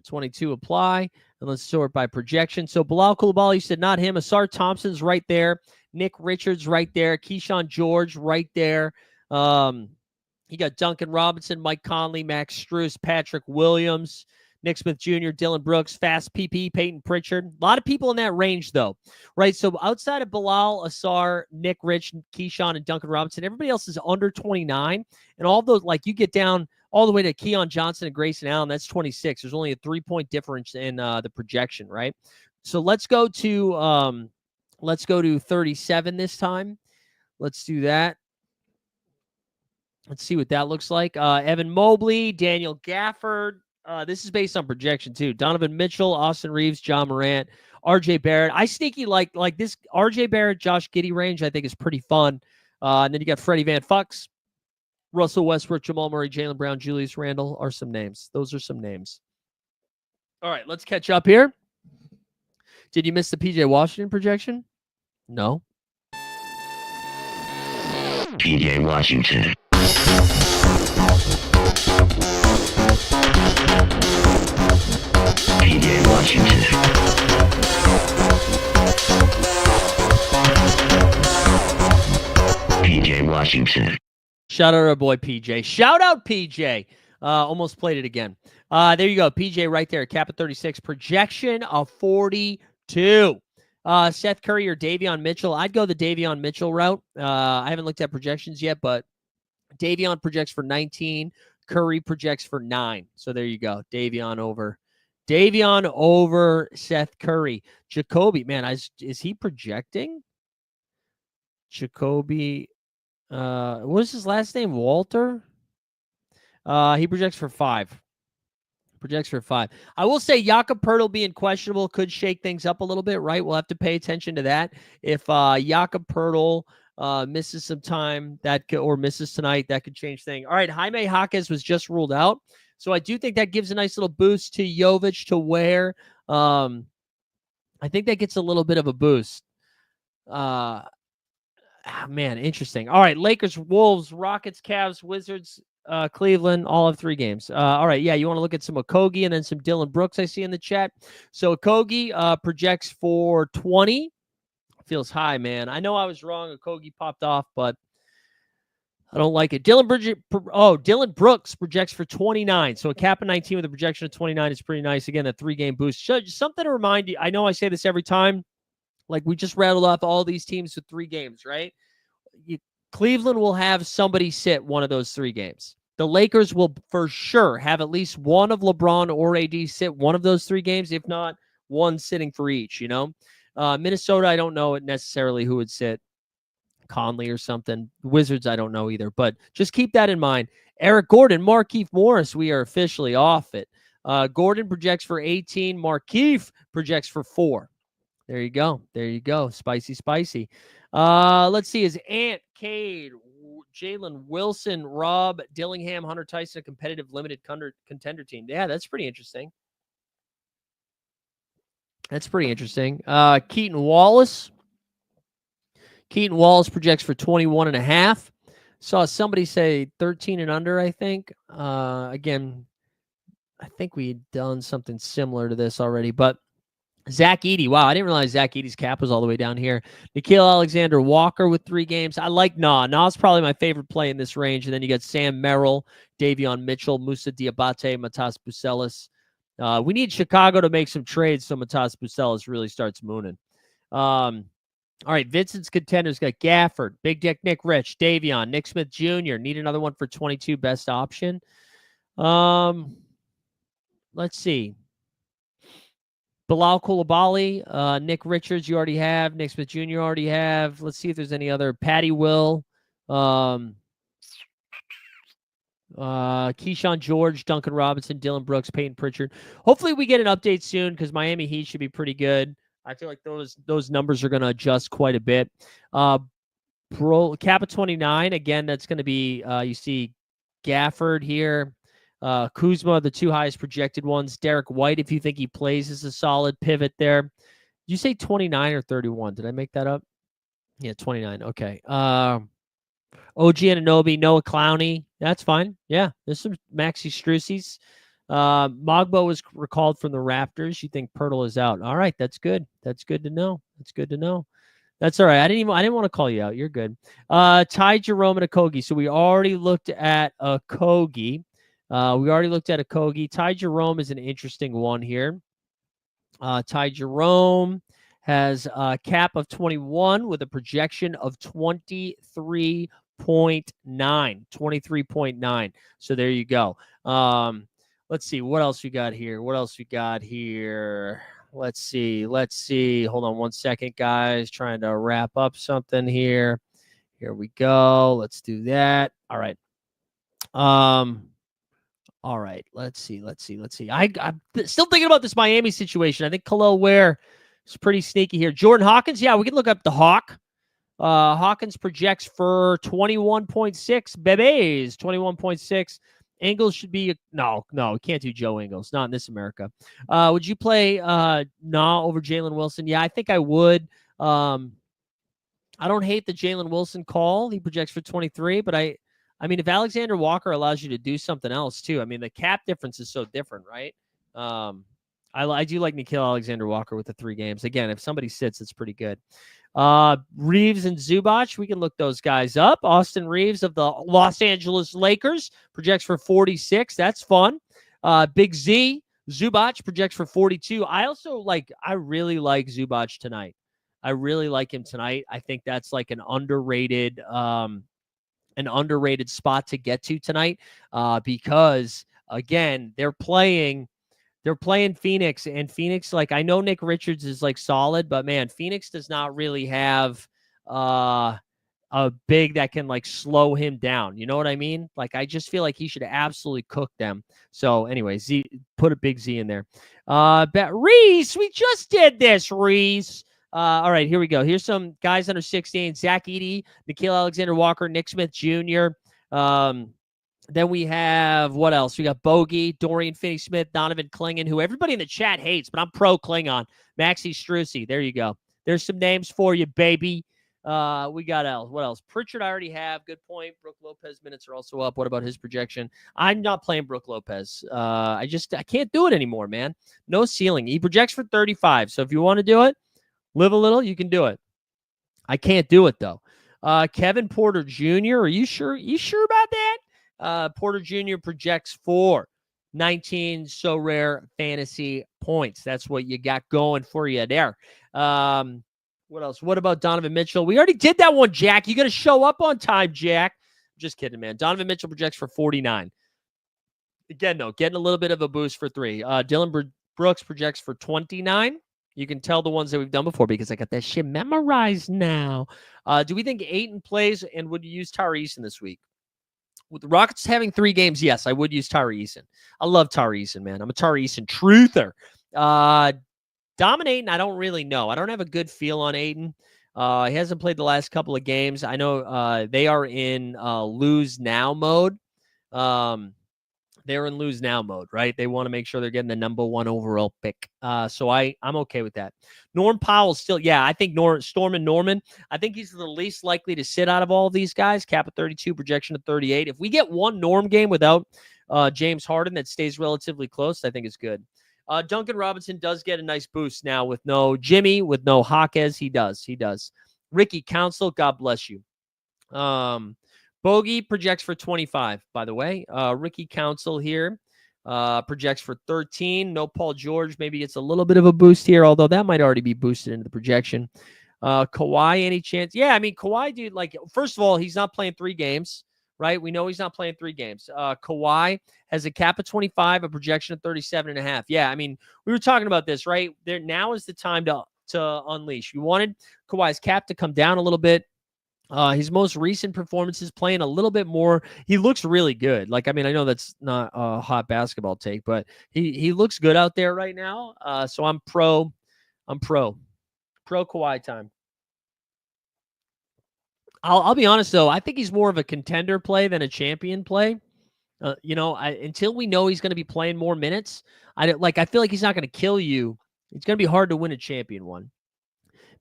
22 apply. And let's sort by projection. So Bilal Coulibaly, you said not him. Asar Thompson's right there. Nick Richards right there. Keyshawn George right there. You got Duncan Robinson, Mike Conley, Max Strus, Patrick Williams, Nick Smith Jr., Dylan Brooks, Fast PP, Peyton Pritchard. A lot of people in that range, though, right? So outside of Bilal, Asar, Nick Rich, Keyshawn, and Duncan Robinson, everybody else is under 29. And all those, like you get down all the way to Keon Johnson and Grayson Allen, that's 26. There's only a 3-point difference in the projection, right? So let's go to 37 this time. Let's do that. Let's see what that looks like. Evan Mobley, Daniel Gafford. This is based on projection, too. Donovan Mitchell, Austin Reeves, John Morant, RJ Barrett. I sneaky like this RJ Barrett, Josh Giddey range, I think is pretty fun. And then you got Freddie Van Fucks, Russell Westbrook, Jamal Murray, Jaylen Brown, Julius Randle are some names. Those are some names. All right, let's catch up here. Did you miss the PJ Washington projection? No. PJ Washington. PJ Washington. PJ Washington. Shout out our boy PJ. Shout out PJ. Almost played it again. There you go. PJ right there. Cap at 36. Projection of 42. Seth Curry or Davion Mitchell. I'd go the Davion Mitchell route. I haven't looked at projections yet, but Davion projects for 19. Curry projects for 9. So there you go. Davion over Seth Curry. Jacoby, man, is he projecting? Jacoby. What is his last name? Walter? He projects for 5. Projects for 5. I will say Jakob Pertl being questionable could shake things up a little bit, right? We'll have to pay attention to that. If Jakob Pertl misses some time or misses tonight, that could change things. All right, Jaime Jaquez was just ruled out. So I do think that gives a nice little boost to Jovic to Ware. I think that gets a little bit of a boost. Man, interesting. All right, Lakers, Wolves, Rockets, Cavs, Wizards, Cleveland, all of 3 games. All right, yeah, you want to look at some Okogie and then some Dylan Brooks I see in the chat. So Okogie projects for 20. Feels high, man. I know I was wrong. Okogie popped off, but I don't like it. Dylan Brooks projects for 29. So a cap of 19 with a projection of 29 is pretty nice. Again, a 3-game boost. So just something to remind you. I know I say this every time. Like we just rattled off all these teams with 3 games, right? Cleveland will have somebody sit one of those 3 games. The Lakers will for sure have at least one of LeBron or AD sit one of those 3 games, if not one sitting for each, Minnesota, I don't know necessarily who would sit. Conley or something. Wizards, I don't know either. But just keep that in mind. Eric Gordon, Markieff Morris, we are officially off it. Gordon projects for 18. Markieff projects for 4. There you go. There you go. Spicy, spicy. Let's see. Is Ant, Cade, Jalen Wilson, Rob, Dillingham, Hunter Tyson, a competitive limited contender team? Yeah, that's pretty interesting. That's pretty interesting. Keaton Wallace. Keaton Wallace projects for 21.5. Saw somebody say 13 and under, I think. Again, I think we'd done something similar to this already, but Zach Edey. Wow, I didn't realize Zach Edey's cap was all the way down here. Nikhil Alexander-Walker with 3 games. I like Nah. Nah's probably my favorite play in this range. And then you got Sam Merrill, Davion Mitchell, Musa Diabate, Matas Bucelis. We need Chicago to make some trades so Matas Bucelis really starts mooning. All right, Vincent's contenders got Gafford, Big Dick Nick Rich, Davion, Nick Smith Jr. Need another one for 22, best option. Let's see. Bilal Coulibaly, Nick Richards, you already have. Nick Smith Jr. you already have. Let's see if there's any other. Patty Will, Keyshawn George, Duncan Robinson, Dylan Brooks, Peyton Pritchard. Hopefully we get an update soon because Miami Heat should be pretty good. I feel like those numbers are going to adjust quite a bit. Cap of 29. Again, that's going to be, you see Gafford here. Kuzma, the 2 highest projected ones. Derek White, if you think he plays, is a solid pivot there. Did you say 29 or 31? Did I make that up? Yeah, 29. Okay. OG Anunoby, Noah Clowney. That's fine. Yeah, there's some Maxi Strucies. Mogbo was recalled from the Raptors. You think Pirtle is out? All right, that's good. That's good to know. That's good to know. That's all right. I didn't want to call you out. You're good. Ty Jerome and Okogie. So we already looked at Okogie. Ty Jerome is an interesting one here. Ty Jerome has a cap of 21 with a projection of 23.9. 23.9. So there you go. Let's see. What else we got here? Let's see. Hold on one second, guys. Trying to wrap up something here. Here we go. Let's do that. All right. All right. Let's see. I'm still thinking about this Miami situation. I think Khalil Ware is pretty sneaky here. Jordan Hawkins. Yeah, we can look up the Hawk. Hawkins projects for 21.6. Bebes, 21.6. Ingles should be no, we can't do Joe Ingles, not in this America. Would you play Nah over Jalen Wilson? Yeah, I think I would. I don't hate the Jalen Wilson call. He projects for 23, but I mean, if Alexander Walker allows you to do something else too, I mean, the cap difference is so different, right? I do like Nikhil Alexander Walker with the 3 games. Again, if somebody sits, it's pretty good. Reeves and Zubac, we can look those guys up. Austin Reeves of the Los Angeles Lakers projects for 46. That's fun. Big Z, Zubac projects for 42. I really like Zubac tonight. I really like him tonight. I think that's like an underrated spot to get to tonight because again, they're playing Phoenix, and Phoenix, like, I know Nick Richards is like solid, but man, Phoenix does not really have a big that can like slow him down. You know what I mean? Like I just feel like he should absolutely cook them. So anyway, Z, put a big Z in there. Reese, we just did this, Reese. All right, here we go. Here's some guys under 16: Zach Edey, Nikhil Alexander Walker, Nick Smith Jr. Then we have, what else? We got Bogey, Dorian Finney-Smith, Donovan Klingon, who everybody in the chat hates, but I'm pro Klingon. Maxi Strussi. There you go. There's some names for you, baby. We got what else? Pritchard I already have. Good point. Brooke Lopez minutes are also up. What about his projection? I'm not playing Brooke Lopez. I can't do it anymore, man. No ceiling. He projects for 35. So if you want to do it, live a little, you can do it. I can't do it, though. Kevin Porter Jr., are you sure? You sure about that? Porter Jr. projects for 19 SORARE fantasy points. That's what you got going for you there. What else? What about Donovan Mitchell? We already did that one, Jack. You got to show up on time, Jack. Just kidding, man. Donovan Mitchell projects for 49. Again, though, getting a little bit of a boost for 3. Dylan Brooks projects for 29. You can tell the ones that we've done before because I got that shit memorized now. Do we think Ayton plays, and would you use Tari Eason this week? With the Rockets having 3 games, yes, I would use Tari Eason. I love Tari Eason, man. I'm a Tari Eason truther. Dominating, I don't really know. I don't have a good feel on Ayton. He hasn't played the last couple of games. I know they are in lose now mode. They're in lose now mode, right? They want to make sure they're getting the number 1 overall pick. So I'm okay with that. Norm Powell still, yeah, I think Storm and Norman, I think he's the least likely to sit out of all of these guys. Cap at 32, projection at 38. If we get one Norm game without James Harden that stays relatively close, I think it's good. Duncan Robinson does get a nice boost now with no Jimmy, with no Hawkes. He does. Ricky Council, God bless you. Bogey projects for 25, by the way. Ricky Council here projects for 13. No Paul George. Maybe it's a little bit of a boost here, although that might already be boosted into the projection. Kawhi, any chance? Yeah, I mean, Kawhi, dude, like, first of all, he's not playing 3 games, right? We know he's not playing 3 games. Kawhi has a cap of 25, a projection of 37.5. Yeah, I mean, we were talking about this, right? Now is the time to unleash. You wanted Kawhi's cap to come down a little bit. His most recent performances playing a little bit more. He looks really good. Like, I mean, I know that's not a hot basketball take, but he looks good out there right now. So I'm pro Kawhi time. I'll be honest though. I think he's more of a contender play than a champion play. Until we know he's going to be playing more minutes, I feel like he's not going to kill you. It's going to be hard to win a champion one.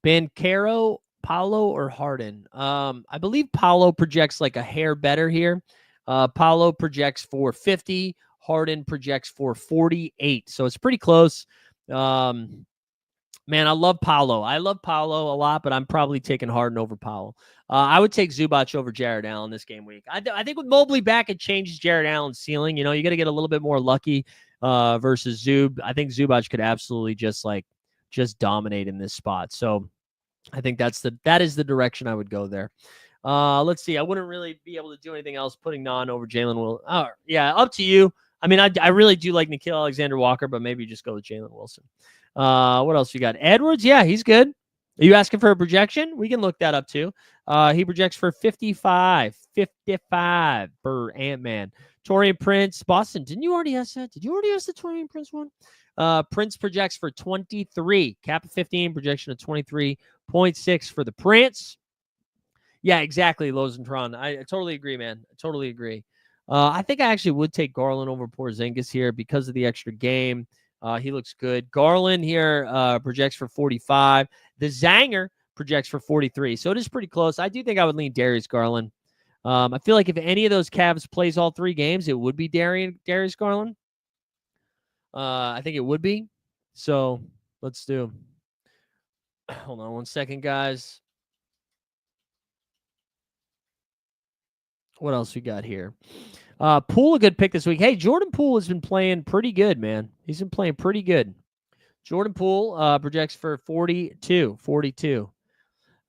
Banchero, Paolo or Harden? I believe Paolo projects like a hair better here. Paolo projects for 50. Harden projects for 48. So it's pretty close. Man, I love Paolo. I love Paolo a lot, but I'm probably taking Harden over Paolo. I would take Zubac over Jared Allen this game week. I think with Mobley back, it changes Jared Allen's ceiling. You got to get a little bit more lucky versus Zub. I think Zubac could absolutely just dominate in this spot. So I think that is the direction I would go there. Let's see. I wouldn't really be able to do anything else putting Non over Jalen Wilson. Oh, yeah, up to you. I mean, I really do like Nikhil Alexander Walker, but maybe just go with Jalen Wilson. What else you got? Edwards, yeah, he's good. Are you asking for a projection? We can look that up too. He projects for 55 for Ant-Man. Taurean Prince, Boston. Didn't you already ask that? Did you already ask the Taurean Prince one? Prince projects for 23. Cap of 15, projection of 23.6 for the Prince. Yeah, exactly, Lozentron. I totally agree, man. I totally agree. I think I actually would take Garland over Porzingis here because of the extra game. He looks good. Garland here projects for 45. The Zanger projects for 43. So it is pretty close. I do think I would lean Darius Garland. I feel like if any of those Cavs plays all 3 games, it would be Darius Garland. I think it would be. So let's do. Hold on one second, guys. What else we got here? Poole, a good pick this week. Hey, Jordan Poole has been playing pretty good, man. He's been playing pretty good. Jordan Poole projects for 42.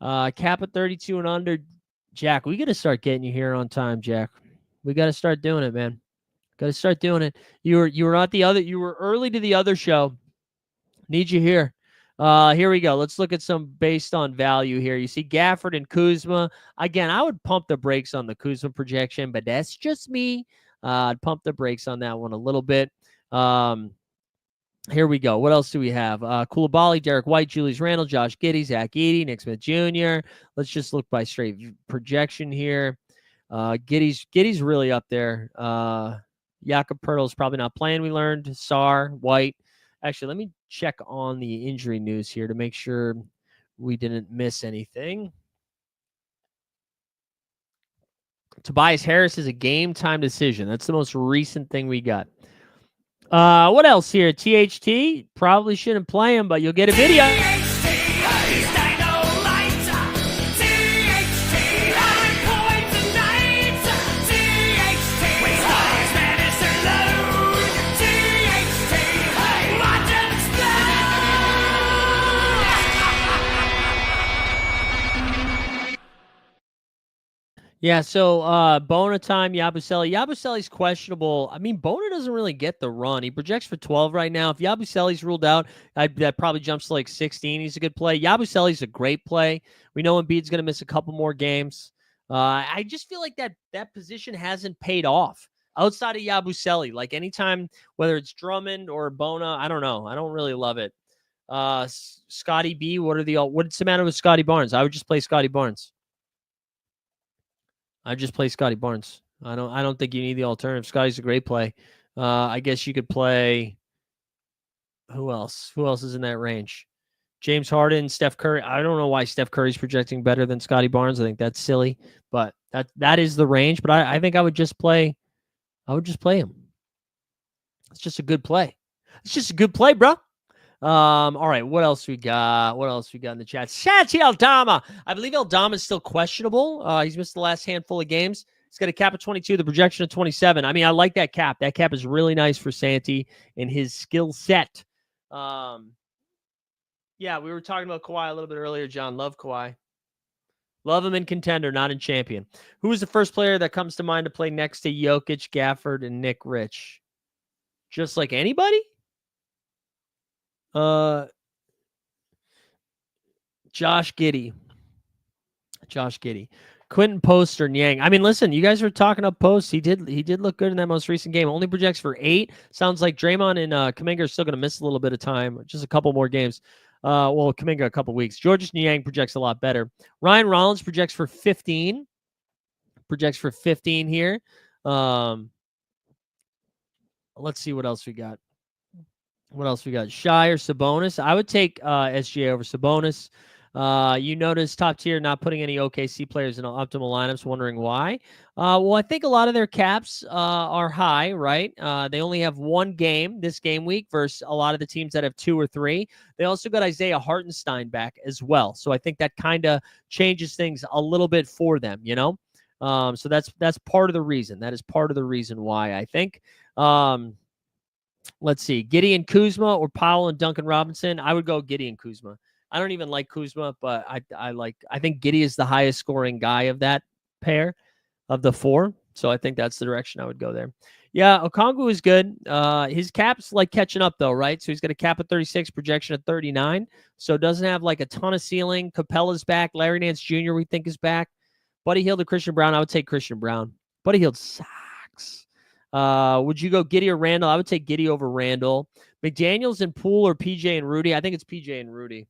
Cap at 32 and under. Jack, we got to start getting you here on time, Jack. We got to start doing it, man. Got to start doing it. You were at the other. You were early to the other show. Need you here. Here we go. Let's look at some based on value here. You see Gafford and Kuzma. Again, I would pump the brakes on the Kuzma projection, but that's just me. I'd pump the brakes on that one a little bit. Here we go. What else do we have? Koulibaly, Derek White, Julius Randle, Josh Giddey, Zach Edey, Nick Smith Jr. Let's just look by straight projection here. Giddey's really up there. Jakob Pertl's probably not playing, we learned. Sar, White. Actually, let me check on the injury news here to make sure we didn't miss anything. Tobias Harris is a game-time decision. That's the most recent thing we got. What else here? THT, probably shouldn't play him, but you'll get a video. Yeah, so Bona time, Yabusele. Yabusele's questionable. I mean, Bona doesn't really get the run. He projects for 12 right now. If Yabusele's ruled out, that probably jumps to like 16. He's a good play. Yabusele's a great play. We know Embiid's going to miss a couple more games. I just feel like that position hasn't paid off outside of Yabusele. Like anytime, whether it's Drummond or Bona, I don't know. I don't really love it. Scotty B, what's the matter with Scotty Barnes? I would just play Scotty Barnes. I just play Scotty Barnes. I don't think you need the alternative. Scotty's a great play. I guess you could play. Who else? Who else is in that range? James Harden, Steph Curry. I don't know why Steph Curry's projecting better than Scotty Barnes. I think that's silly, but that is the range. But I think I would just play. I would just play him. It's just a good play. It's just a good play, bro. All right, what else we got? What else we got in the chat? Shati Aldama. I believe Aldama is still questionable. He's missed the last handful of games. He's got a cap of 22, the projection of 27. I mean, I like that cap. That cap is really nice for Santi and his skill set. Yeah, we were talking about Kawhi a little bit earlier, John. Love Kawhi. Love him in contender, not in champion. Who is the first player that comes to mind to play next to Jokic, Gafford, and Nick Rich? Just like anybody? Josh Giddey. Quentin Post or Niang. I mean, listen, you guys were talking up Post. He did look good in that most recent game. Only projects for 8. Sounds like Draymond and Kuminga are still going to miss a little bit of time. Just a couple more games. Well, Kuminga a couple weeks. Georges Niang projects a lot better. Ryan Rollins projects for 15. Here. Let's see what else we got. Shai or Sabonis? I would take SGA over Sabonis. You notice top tier not putting any OKC players in optimal lineups. Wondering why? Well, I think a lot of their caps are high, right? They only have one game this game week versus a lot of the teams that have 2 or 3. They also got Isaiah Hartenstein back as well. So I think that kind of changes things a little bit for them, you know? So that's part of the reason. That is part of the reason why I think. Let's see. Giddey and Kuzma or Powell and Duncan Robinson. I would go Giddey and Kuzma. I don't even like Kuzma, but I think Giddey is the highest scoring guy of that pair of the 4. So I think that's the direction I would go there. Yeah, Okongwu is good. His cap's like catching up though, right? So he's got a cap of 36, projection of 39. So doesn't have like a ton of ceiling. Capella's back. Larry Nance Jr. we think is back. Buddy Hield to Christian Brown. I would take Christian Brown. Buddy Hield sucks. Would you go Giddey or Randall? I would take Giddey over Randall. McDaniels and Poole or PJ and Rudy? I think it's PJ and Rudy.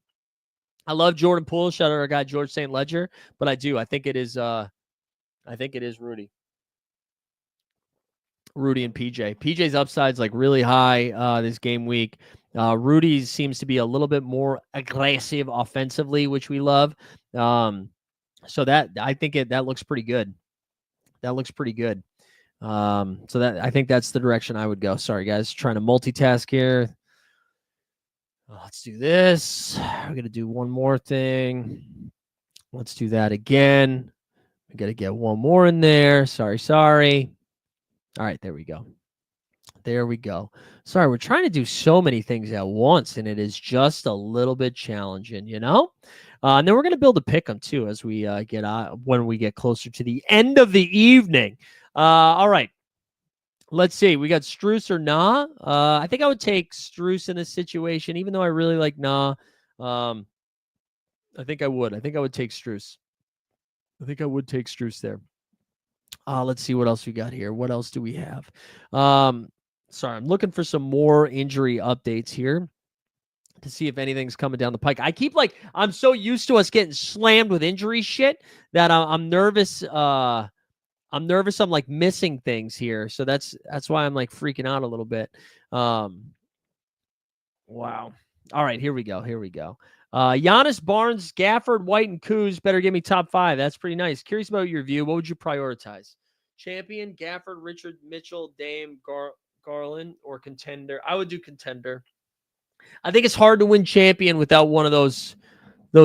I love Jordan Poole. Shout out our guy George St. Ledger, but I do. I think it is Rudy. Rudy and PJ. PJ's upside's like really high this game week. Rudy's seems to be a little bit more aggressive offensively, which we love. So that I think that looks pretty good. So that I think that's the direction I would go. Sorry guys, trying to multitask here. Let's do this. We're going to do one more thing. Let's do that again. We got to get one more in there. Sorry. All right, there we go. Sorry, we're trying to do so many things at once, and it is just a little bit challenging, you know? And then we're going to build a pick'em too as we when we get closer to the end of the evening. All right. Let's see. We got Strus or Nah. I think I would take Strus in this situation, even though I really like Nah. I think I would. I think I would take Strus. I think I would take Strus there. Let's see what else we got here. What else do we have? Sorry, I'm looking for some more injury updates here to see if anything's coming down the pike. I'm so used to us getting slammed with injury shit that I'm nervous. I'm nervous. I'm like missing things here, so that's why I'm like freaking out a little bit. Wow. All right, here we go. Giannis, Barnes, Gafford, White, and Kuz better give me top 5. That's pretty nice. Curious about your view. What would you prioritize? Champion, Gafford, Richard, Mitchell, Dame, Garland, or contender? I would do contender. I think it's hard to win champion without one of those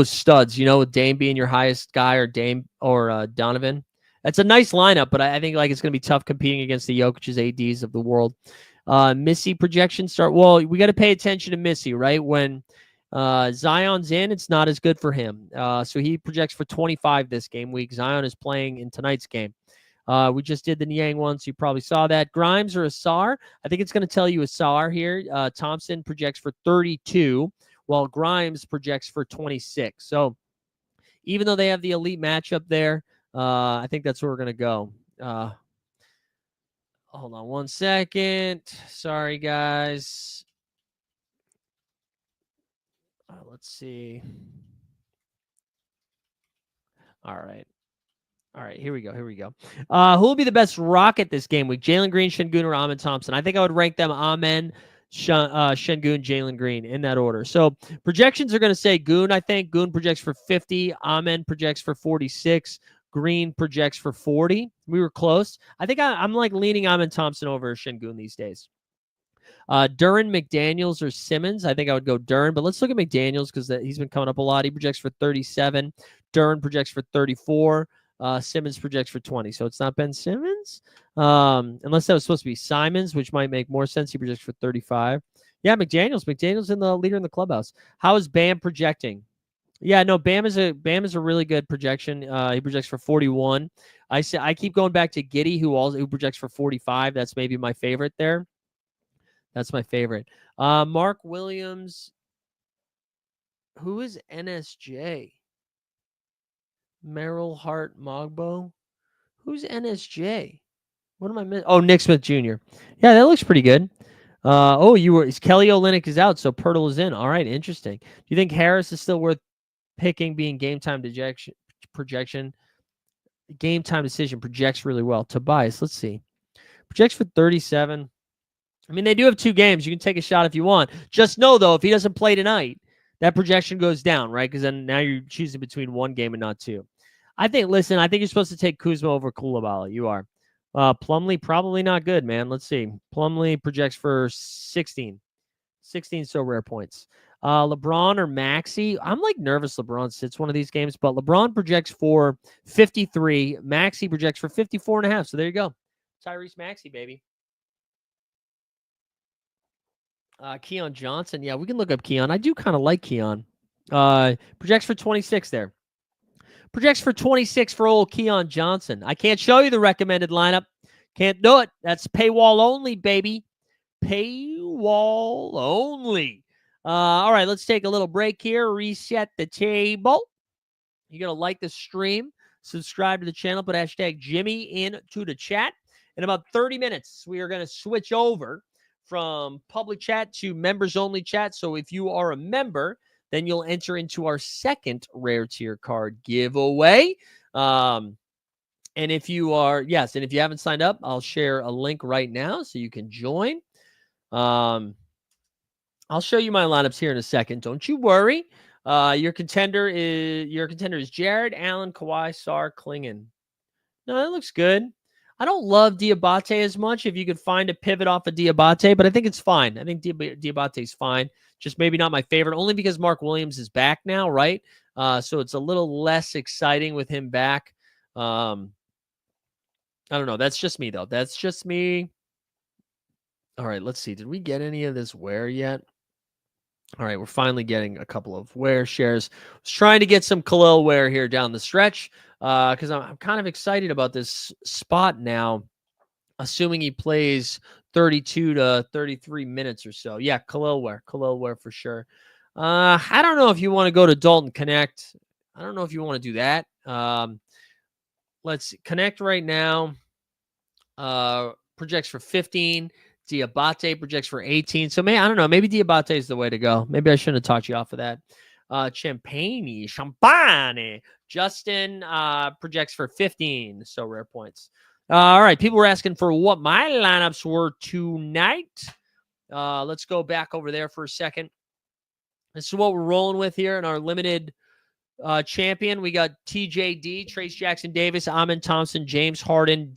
studs, with Dame being your highest guy or Dame or Donovan. That's a nice lineup, but I think like it's going to be tough competing against the Jokic's ADs of the world. Missy projection start. Well, we got to pay attention to Missy, right? When Zion's in, it's not as good for him. So he projects for 25 this game week. Zion is playing in tonight's game. We just did the Niang one, so you probably saw that. Grimes or Asar? I think it's going to tell you Asar here. Thompson projects for 32, while Grimes projects for 26. So even though they have the elite matchup there, I think that's where we're going to go. Hold on one second. Sorry, guys. Let's see. All right. Here we go. Who will be the best rocket this game week? Jalen Green, Şengün, or Amen Thompson? I think I would rank them Amen, Şengün, Jalen Green in that order. So projections are going to say Goon, I think. Goon projects for 50. Amen projects for 46. Green projects for 40. We were close. I think I'm like leaning Amen Thompson over Şengün these days. Duran, McDaniels, or Simmons. I think I would go Duran, but let's look at McDaniels because he's been coming up a lot. He projects for 37. Duran projects for 34. Simmons projects for 20. So it's not Ben Simmons, unless that was supposed to be Simons, which might make more sense. He projects for 35. Yeah, McDaniels in the leader in the clubhouse. How is Bam projecting? Yeah, no, Bam is a really good projection. He projects for 41. I keep going back to Giddey, who projects for 45. That's maybe my favorite there. That's my favorite. Mark Williams. Who is NSJ? Merrill Hart Mogbo. Who's NSJ? What am I missing? Oh, Nick Smith Jr. Yeah, that looks pretty good. Kelly Olynyk is out, so Pirtle is in. All right, interesting. Do you think Harris is still worth picking, being game time projection? Game time decision projects really well. Tobias, let's see. Projects for 37. I mean, they do have 2 games. You can take a shot if you want. Just know, though, if he doesn't play tonight, that projection goes down, right? Because then now you're choosing between 1 game and not 2. I think you're supposed to take Kuzma over Koulibaly. You are. Plumlee, probably not good, man. Let's see. Plumlee projects for 16. 16 SORARE points. LeBron or Maxey? I'm like nervous LeBron sits one of these games, but LeBron projects for 53. Maxey projects for 54.5. So there you go. Tyrese Maxey, baby. Keon Johnson. Yeah, we can look up Keon. I do kind of like Keon. Projects for 26 there. Projects for 26 for old Keon Johnson. I can't show you the recommended lineup. Can't do it. That's paywall only, baby. Paywall only. All right, let's take a little break here. Reset the table. You're going to like the stream. Subscribe to the channel. Put hashtag Jimmy into the chat. In about 30 minutes, we are going to switch over from public chat to members only chat. So if you are a member, then you'll enter into our second rare tier card giveaway. And if you haven't signed up, I'll share a link right now so you can join. I'll show you my lineups here in a second. Don't you worry. Your contender is Jared, Allen, Kawhi, Sar, Klingon. No, that looks good. I don't love Diabate as much. If you could find a pivot off of Diabate, but I think it's fine. I think Diabate's fine. Just maybe not my favorite, only because Mark Williams is back now, right? So it's a little less exciting with him back. I don't know. That's just me, though. That's just me. All right, let's see. Did we get any of this wear yet? All right, we're finally getting a couple of wear shares. I was trying to get some Khalil wear here down the stretch because I'm kind of excited about this spot now, assuming he plays 32 to 33 minutes or so. Yeah, Khalil wear for sure. I don't know if you want to go to Dalton Connect. I don't know if you want to do that. Let's connect right now. Projects for 15. Diabate projects for 18. So, I don't know. Maybe Diabate is the way to go. Maybe I shouldn't have talked you off of that. Champagne. Justin projects for 15. So rare points. All right. People were asking for what my lineups were tonight. Let's go back over there for a second. This is what we're rolling with here in our limited champion. We got TJD, Trace Jackson Davis, Amin Thompson, James Harden,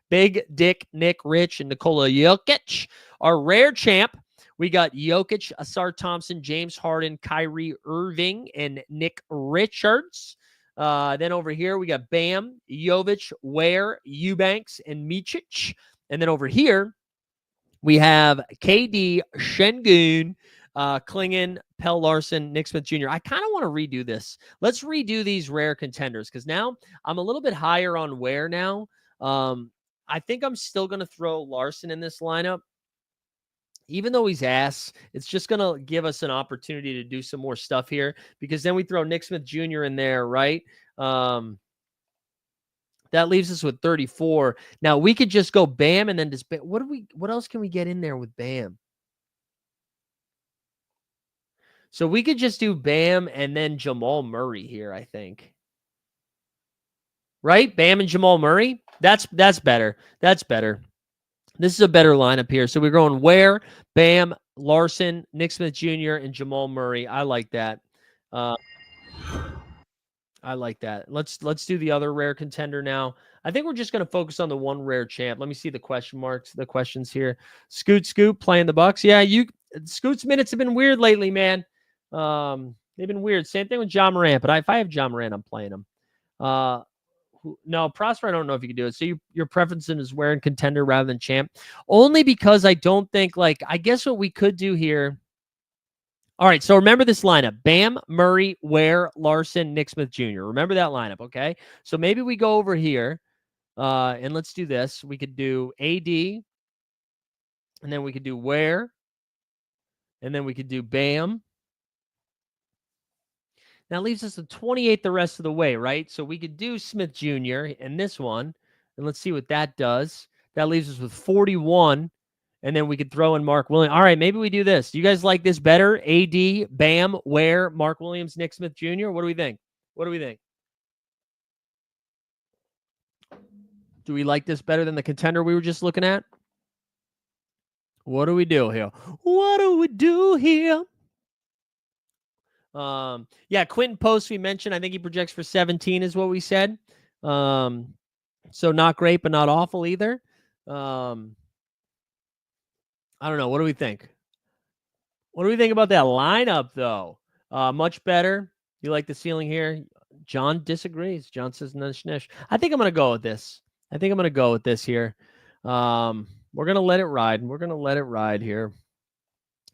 Big Dick Nick Rich, and Nikola Jokic. Our rare champ, we got Jokic, Asar Thompson, James Harden, Kyrie Irving, and Nick Richards. Then over here, we got Bam, Jovic, Ware, Eubanks, and Micic. And then over here, we have KD, Şengün, Klingon, Pell Larson, Nick Smith Jr. I kind of want to redo this. Let's redo these rare contenders because now I'm a little bit higher on Ware now. I think I'm still going to throw Larson in this lineup. Even though he's ass, it's just going to give us an opportunity to do some more stuff here because then we throw Nick Smith Jr. in there, right? That leaves us with 34. Now we could just go Bam and then just what else can we get in there with Bam? So we could just do Bam and then Jamal Murray here, I think. Right? Bam and Jamal Murray? That's better. That's better. This is a better lineup here. So we're going Ware, Bam, Larson, Nick Smith Jr., and Jamal Murray. I like that. I like that. Let's do the other rare contender now. I think we're just going to focus on the one rare champ. Let me see the questions here. Scoot playing the Bucks. Yeah, Scoot's minutes have been weird lately, man. They've been weird. Same thing with John Morant, but if I have John Morant, I'm playing him. No, Prosper, I don't know if you can do it. So your preference is wearing contender rather than champ. Only because I don't think, I guess what we could do here. All right, so remember this lineup. Bam, Murray, Ware, Larson, Nick Smith Jr. Remember that lineup, okay? So maybe we go over here, and let's do this. We could do AD, and then we could do Ware, and then we could do Bam. That leaves us at 28 the rest of the way, right? So we could do Smith Jr. in this one, and let's see what that does. That leaves us with 41, and then we could throw in Mark Williams. All right, maybe we do this. Do you guys like this better? AD, Bam, Ware, Mark Williams, Nick Smith Jr.? What do we think? What do we think? Do we like this better than the contender we were just looking at? What do we do here? What do we do here? Yeah, Quentin Post we mentioned. I think he projects for 17 is what we said. So not great, but not awful either. I don't know. What do we think? What do we think about that lineup, though? Much better. You like the ceiling here? John disagrees. John says nish nish. I think I'm going to go with this. I think I'm going to go with this here. We're going to let it ride. We're going to let it ride here.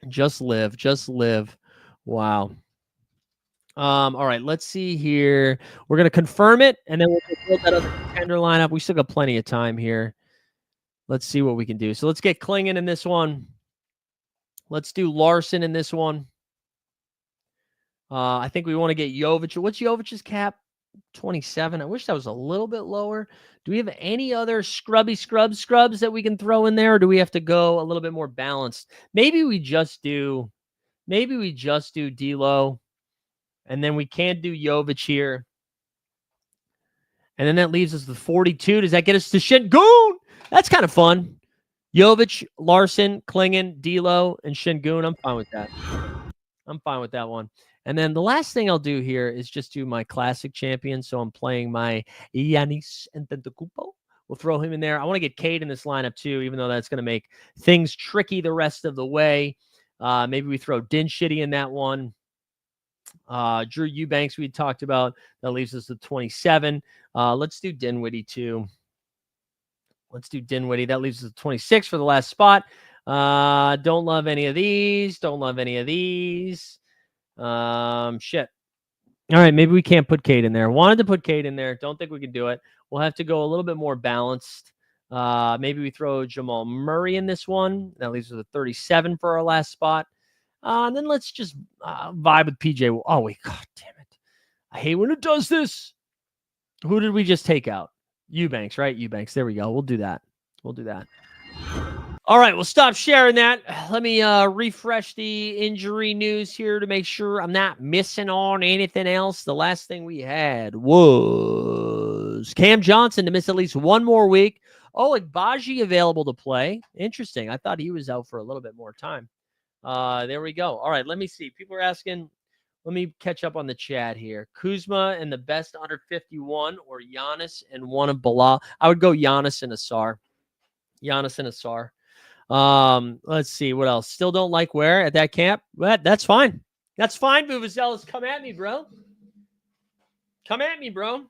Just live. Just live. Wow. All right, let's see here. We're going to confirm it, and then we'll build that other contender lineup. We still got plenty of time here. Let's see what we can do. So let's get Klingon in this one. Let's do Larson in this one. I think we want to get Jovic. What's Jovic's cap? 27. I wish that was a little bit lower. Do we have any other scrubs that we can throw in there, or do we have to go a little bit more balanced? Maybe we just do D'Lo. And then we can't do Jovic here. And then that leaves us with 42. Does that get us to Şengün? That's kind of fun. Jovic, Larson, Klingon, D'Lo, and Şengün. I'm fine with that. I'm fine with that one. And then the last thing I'll do here is just do my classic champion. So I'm playing my Giannis Antetokounmpo. We'll throw him in there. I want to get Cade in this lineup too, even though that's going to make things tricky the rest of the way. Maybe we throw Dinwiddie in that one. Drew Eubanks we talked about. That leaves us with 27. Let's do Dinwiddie too. Let's do Dinwiddie. That leaves us with 26 for the last spot. Don't love any of these. Don't love any of these. Shit. All right, maybe we can't put Cade in there. Wanted to put Cade in there. Don't think we can do it. We'll have to go a little bit more balanced. Maybe we throw Jamal Murray in this one. That leaves us with 37 for our last spot. And then let's just vibe with PJ. Oh, wait. God damn it. I hate when it does this. Who did we just take out? Eubanks, right? Eubanks. There we go. We'll do that. We'll do that. All right, well, stop sharing that. Let me refresh the injury news here to make sure I'm not missing on anything else. The last thing we had was Cam Johnson to miss at least one more week. Oh, Igbaji available to play. Interesting. I thought he was out for a little bit more time. There we go. All right, let me see. People are asking. Let me catch up on the chat here. Kuzma and the best under 51 or Giannis and one of Bilal. I would go Giannis and Asar. Giannis and Asar. Let's see what else. Still don't like Ware at that camp. But that's fine. That's fine, Vuvuzelas. Come at me, bro. Come at me, bro.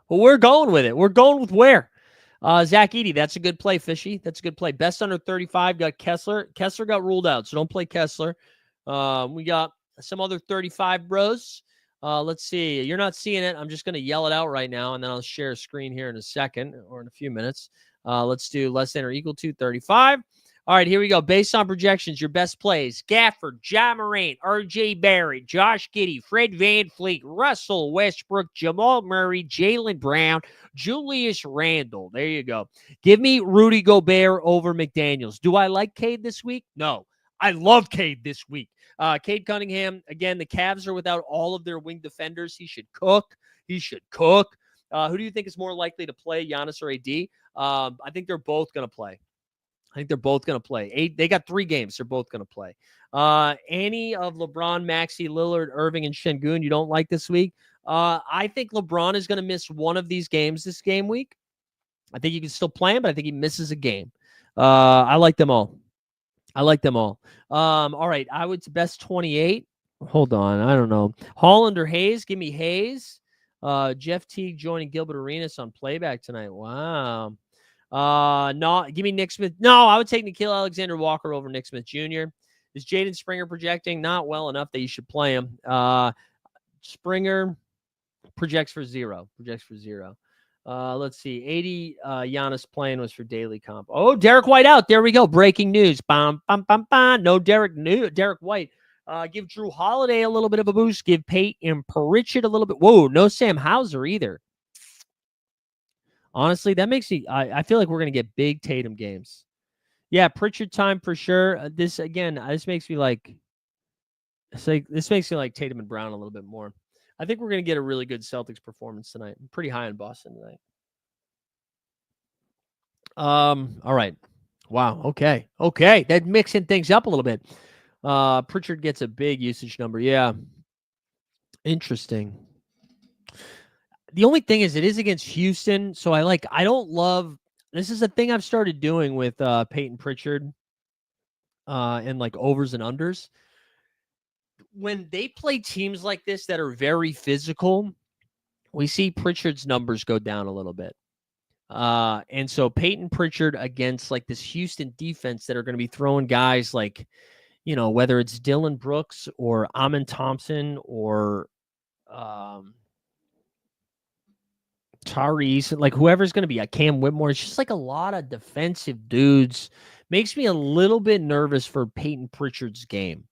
Well, we're going with it. We're going with Ware. Zach Edey, that's a good play, Fishy. That's a good play. Best under 35 got Kessler. Kessler got ruled out, so don't play Kessler. We got some other 35 bros. Let's see. You're not seeing it. I'm just going to yell it out right now, and then I'll share a screen here in a second or in a few minutes. Let's do less than or equal to 35. All right, here we go. Based on projections, your best plays: Gafford, Ja Morant, R.J. Barrett, Josh Giddey, Fred VanVleet, Russell Westbrook, Jamal Murray, Jaylen Brown, Julius Randle. There you go. Give me Rudy Gobert over McDaniels. Do I like Cade this week? No. I love Cade this week. Cade Cunningham, again, the Cavs are without all of their wing defenders. He should cook. He should cook. Who do you think is more likely to play, Giannis or AD? I think they're both going to play. They got 3 games. They're both going to play. Any of LeBron, Maxey, Lillard, Irving, and Şengün you don't like this week? I think LeBron is going to miss one of these games this game week. I think he can still play him, but I think he misses a game. I like them all. All right. I would best 28. Hold on. I don't know. Holland or Hayes? Give me Hayes. Jeff Teague joining Gilbert Arenas on playback tonight. Wow. No, give me Nick Smith. No, I would take Nickeil Alexander-Walker over Nick Smith Jr. Is Jaden Springer projecting? Not well enough that you should play him. Springer projects for 0. Let's see. 80 Giannis playing was for daily comp. Oh, Derek White out. There we go. Breaking news. Bam, bam, bam, bam. No Derek White. Give Drew Holiday a little bit of a boost. Give Peyton Pritchard a little bit. Whoa, no Sam Hauser either. Honestly, that makes me. I feel like we're gonna get big Tatum games. Yeah, Pritchard time for sure. This makes me like. This makes me like Tatum and Brown a little bit more. I think we're gonna get a really good Celtics performance tonight. I'm pretty high on Boston tonight. All right. Wow. Okay. That mixing things up a little bit. Pritchard gets a big usage number. Yeah. Interesting. The only thing is it is against Houston. So I don't love, this is a thing I've started doing with Peyton Pritchard and like overs and unders. When they play teams like this that are very physical, we see Pritchard's numbers go down a little bit. And so Peyton Pritchard against like this Houston defense that are going to be throwing guys like, whether it's Dylan Brooks or Amin Thompson or Tyrese, like whoever's going to be a Cam Whitmore. It's just like a lot of defensive dudes. Makes me a little bit nervous for Peyton Pritchard's game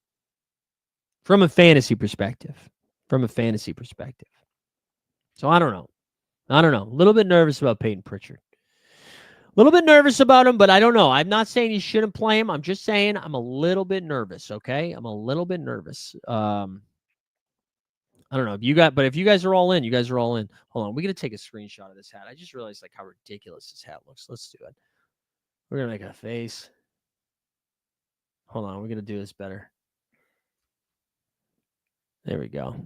from a fantasy perspective. So I don't know. A little bit nervous about Peyton Pritchard. A little bit nervous about him, but I don't know. I'm not saying you shouldn't play him. I'm just saying I'm a little bit nervous, okay? I'm a little bit nervous. I don't know if you guys are all in, Hold on, we're gonna take a screenshot of this hat. I just realized like how ridiculous this hat looks. Let's do it. We're gonna make a face. Hold on, we're gonna do this better. There we go.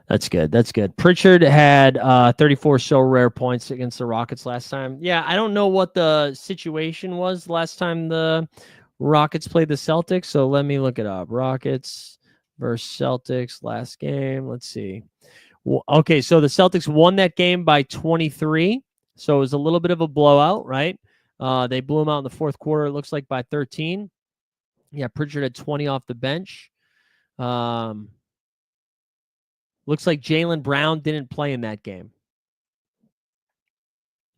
That's good. Pritchard had 34 SORARE points against the Rockets last time. Yeah, I don't know what the situation was last time the Rockets played the Celtics, so let me look it up. Rockets versus Celtics last game. Let's see. Okay, so the Celtics won that game by 23, so it was a little bit of a blowout, right? They blew them out in the fourth quarter, it looks like, by 13. Yeah, Pritchard had 20 off the bench. Looks like Jaylen Brown didn't play in that game.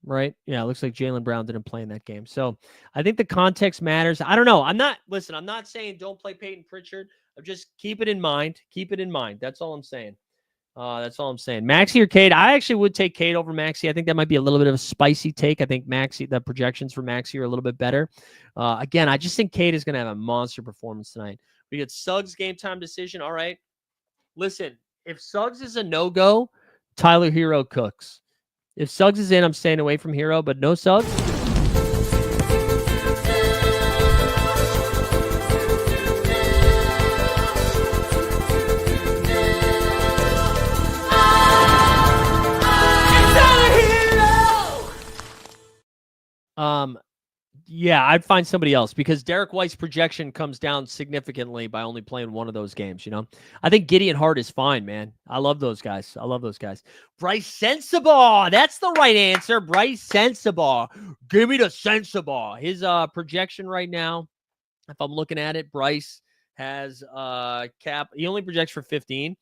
right? Yeah, it looks like Jaylen Brown didn't play in that game. So I think the context matters. I don't know. I'm not saying don't play Peyton Pritchard. I'm just keep it in mind. Keep it in mind. That's all I'm saying. That's all I'm saying. Maxey or Cade? I actually would take Cade over Maxey. I think that might be a little bit of a spicy take. I think the projections for Maxey are a little bit better. Again, I just think Cade is going to have a monster performance tonight. We get Suggs game time decision. All right. Listen, if Suggs is a no-go, Tyler Hero cooks. If Suggs is in, I'm staying away from Hero, but no Suggs. Yeah, I'd find somebody else because Derek White's projection comes down significantly by only playing one of those games, you know? I think Gideon Hart is fine, man. I love those guys. Bryce Sensabaugh. That's the right answer. Bryce Sensabaugh. Give me the Sensabaugh. His projection right now, if I'm looking at it, Bryce has cap. He only projects for 15.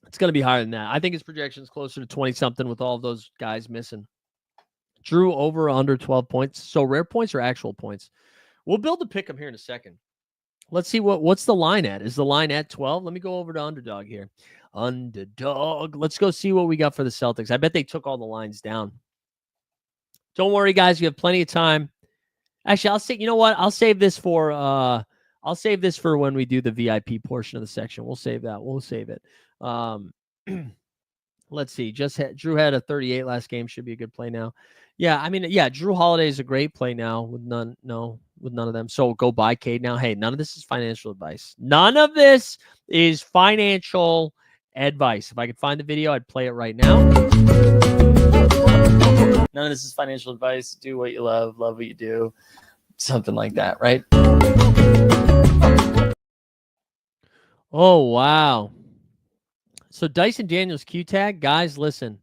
It's going to be higher than that. I think his projection is closer to 20-something with all of those guys missing. Drew over or under 12 points. So rare points or actual points? We'll build a pick 'em here in a second. Let's see what's the line at. Is the line at 12? Let me go over to Underdog here. Underdog. Let's go see what we got for the Celtics. I bet they took all the lines down. Don't worry, guys. You have plenty of time. Actually, I'll say, you know what? I'll save this for when we do the VIP portion of the section. We'll save that. We'll save it. Let's see. Drew had a 38 last game. Should be a good play now. Yeah, I mean, yeah, Drew Holiday is a great play now with none of them. So go buy Cade now. Hey, none of this is financial advice. None of this is financial advice. If I could find the video, I'd play it right now. None of this is financial advice. Do what you love what you do. Something like that, right? Oh, wow. So Dyson Daniels Q tag, guys, listen.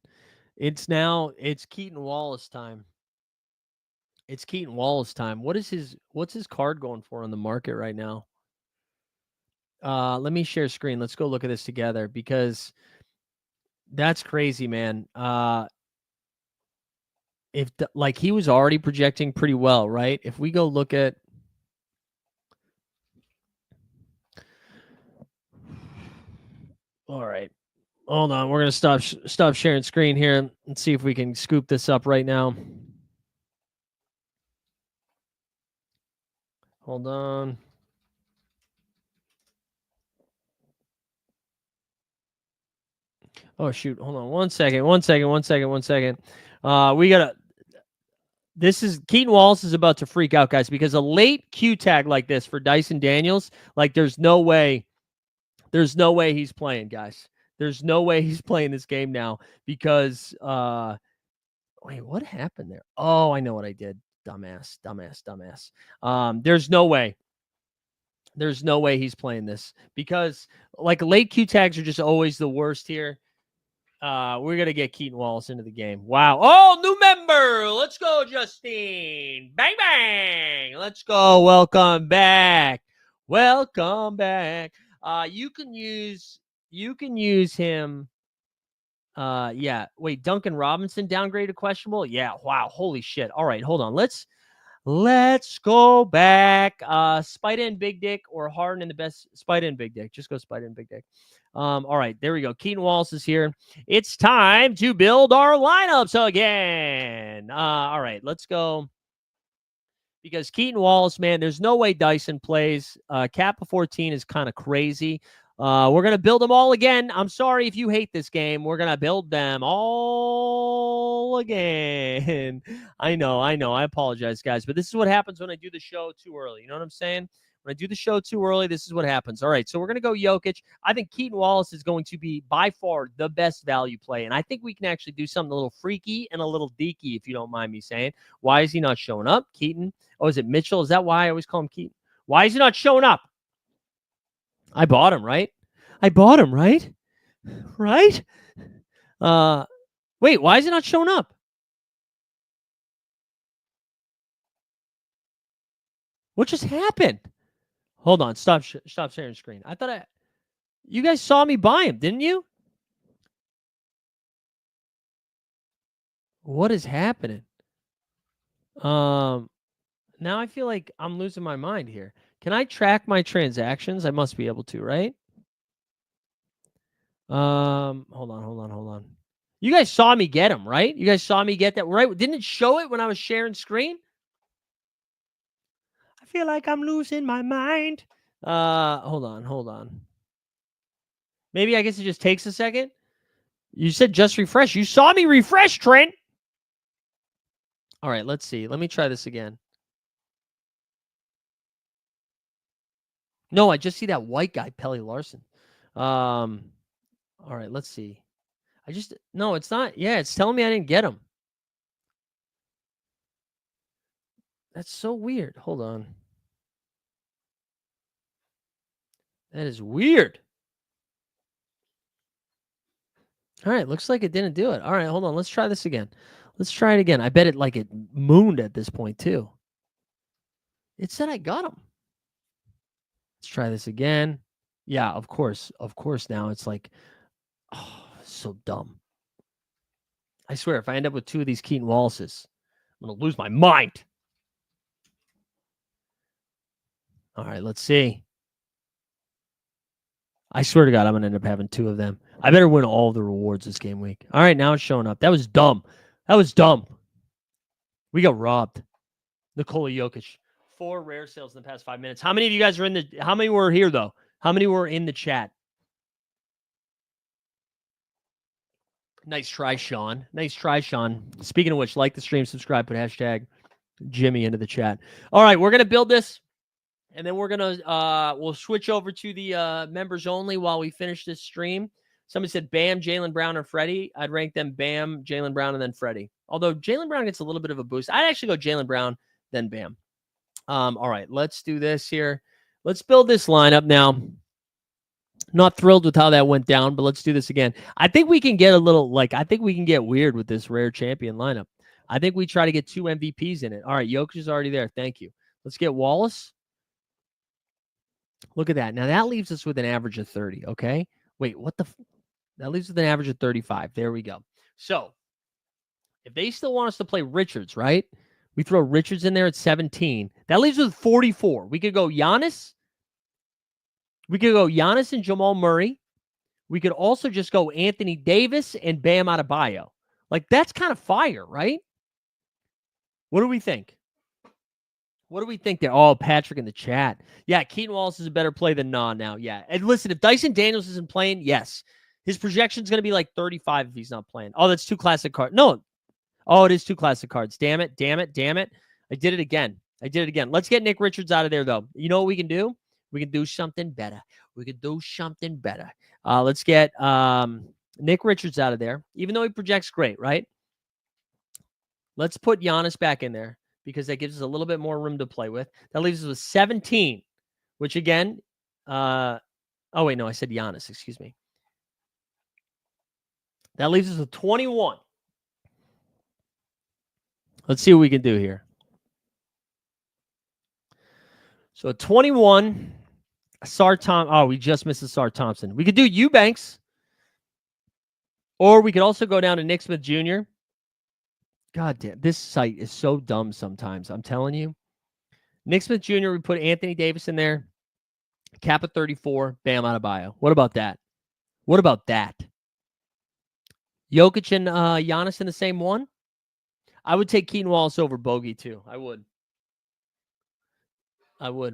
It's Keaton Wallace time. It's Keaton Wallace time. What's his card going for on the market right now? Let me share screen. Let's go look at this together because that's crazy, man. He was already projecting pretty well, right? If we go look at all right. Hold on. We're going to stop sharing screen here and see if we can scoop this up right now. Hold on. Oh, shoot. Hold on. One second. Keaton Wallace is about to freak out, guys, because a late Q tag like this for Dyson Daniels, there's no way he's playing, guys. There's no way he's playing this game now because, wait, what happened there? Oh, I know what I did. Dumbass. There's no way. There's no way he's playing this because late Q tags are just always the worst here. We're going to get Keaton Wallace into the game. Wow. Oh, new member. Let's go, Justine. Bang, bang. Let's go. Welcome back. You can use him. Yeah. Wait, Duncan Robinson downgraded questionable? Yeah. Wow. Holy shit. All right. Hold on. Let's go back. Spida and Big Dick or Harden and the best. Spida and Big Dick. Just go Spida and Big Dick. All right, there we go. Keaton Wallace is here. It's time to build our lineups again. All right, let's go. Because Keaton Wallace, man, there's no way Dyson plays. Cap of 14 is kind of crazy. We're going to build them all again. I'm sorry if you hate this game. We're going to build them all again. I know. I apologize, guys. But this is what happens when I do the show too early. You know what I'm saying? When I do the show too early, this is what happens. All right, so we're going to go Jokic. I think Keaton Wallace is going to be by far the best value play, and I think we can actually do something a little freaky and a little deaky, if you don't mind me saying. Why is he not showing up? Keaton? Oh, is it Mitchell? Is that why I always call him Keaton? Why is he not showing up? I bought him, right? Right? Wait, why is he not showing up? What just happened? Hold on. Stop sharing screen. You guys saw me buy him, didn't you? What is happening? Now I feel like I'm losing my mind here. Can I track my transactions? I must be able to, right? Hold on. You guys saw me get them, right? You guys saw me get that, right? Didn't it show it when I was sharing screen? I feel like I'm losing my mind. Hold on. Maybe I guess it just takes a second. You said just refresh. You saw me refresh, Trent. All right, let's see. Let me try this again. No, I just see that white guy, Pelly Larson. All right, let's see. No, it's not. Yeah, it's telling me I didn't get him. That's so weird. Hold on. That is weird. All right, looks like it didn't do it. All right, hold on. Let's try this again. Let's try it again. I bet it mooned at this point too. It said I got him. Let's try this again. Yeah, of course. Of course now it's like, oh, so dumb. I swear, if I end up with 2 of these Keaton Wallaces, I'm going to lose my mind. All right, let's see. I swear to God, I'm going to end up having 2 of them. I better win all of the rewards this game week. All right, now it's showing up. That was dumb. We got robbed. Nikola Jokic. 4 rare sales in the past 5 minutes. How many of you guys are how many were here, though? How many were in the chat? Nice try, Sean. Speaking of which, like the stream, subscribe, put hashtag Jimmy into the chat. All right, we're going to build this. And then we're going to, we'll switch over to the members only while we finish this stream. Somebody said Bam, Jaylen Brown, or Freddie. I'd rank them Bam, Jaylen Brown, and then Freddie. Although Jaylen Brown gets a little bit of a boost. I'd actually go Jaylen Brown, then Bam. All right, let's do this here. Let's build this lineup now. Not thrilled with how that went down, but let's do this again. I think we can get I think we can get weird with this rare champion lineup. I think we try to get 2 MVPs in it. All right, Jokic is already there. Thank you. Let's get Wallace. Look at that. Now that leaves us with an average of 30. Okay. Wait, what the? That leaves us with an average of 35. There we go. So if they still want us to play Richards, right? We throw Richards in there at 17. That leaves us with 44. We could go Giannis. We could go Giannis and Jamal Murray. We could also just go Anthony Davis and Bam Adebayo. Like, that's kind of fire, right? What do we think? What do we think there? Oh, Patrick in the chat. Yeah, Keaton Wallace is a better play than Nah now. Yeah. And listen, if Dyson Daniels isn't playing, yes. His projection is going to be like 35 if he's not playing. Oh, that's 2 classic cards. No. Oh, it is 2 classic cards. Damn it. I did it again. Let's get Nick Richards out of there, though. You know what we can do? We can do something better. Let's get Nick Richards out of there, even though he projects great, right? Let's put Giannis back in there because that gives us a little bit more room to play with. That leaves us with 17, which again, oh, wait, no, I said Giannis. Excuse me. That leaves us with 21. Let's see what we can do here. So 21, we just missed Asar Thompson. We could do Eubanks, or we could also go down to Nick Smith Jr. God damn, this site is so dumb sometimes. I'm telling you. Nick Smith Jr., we put Anthony Davis in there. Cap at 34, Bam Adebayo. What about that? Jokic and Giannis in the same one? I would take Keaton Wallace over Bogey, too. I would.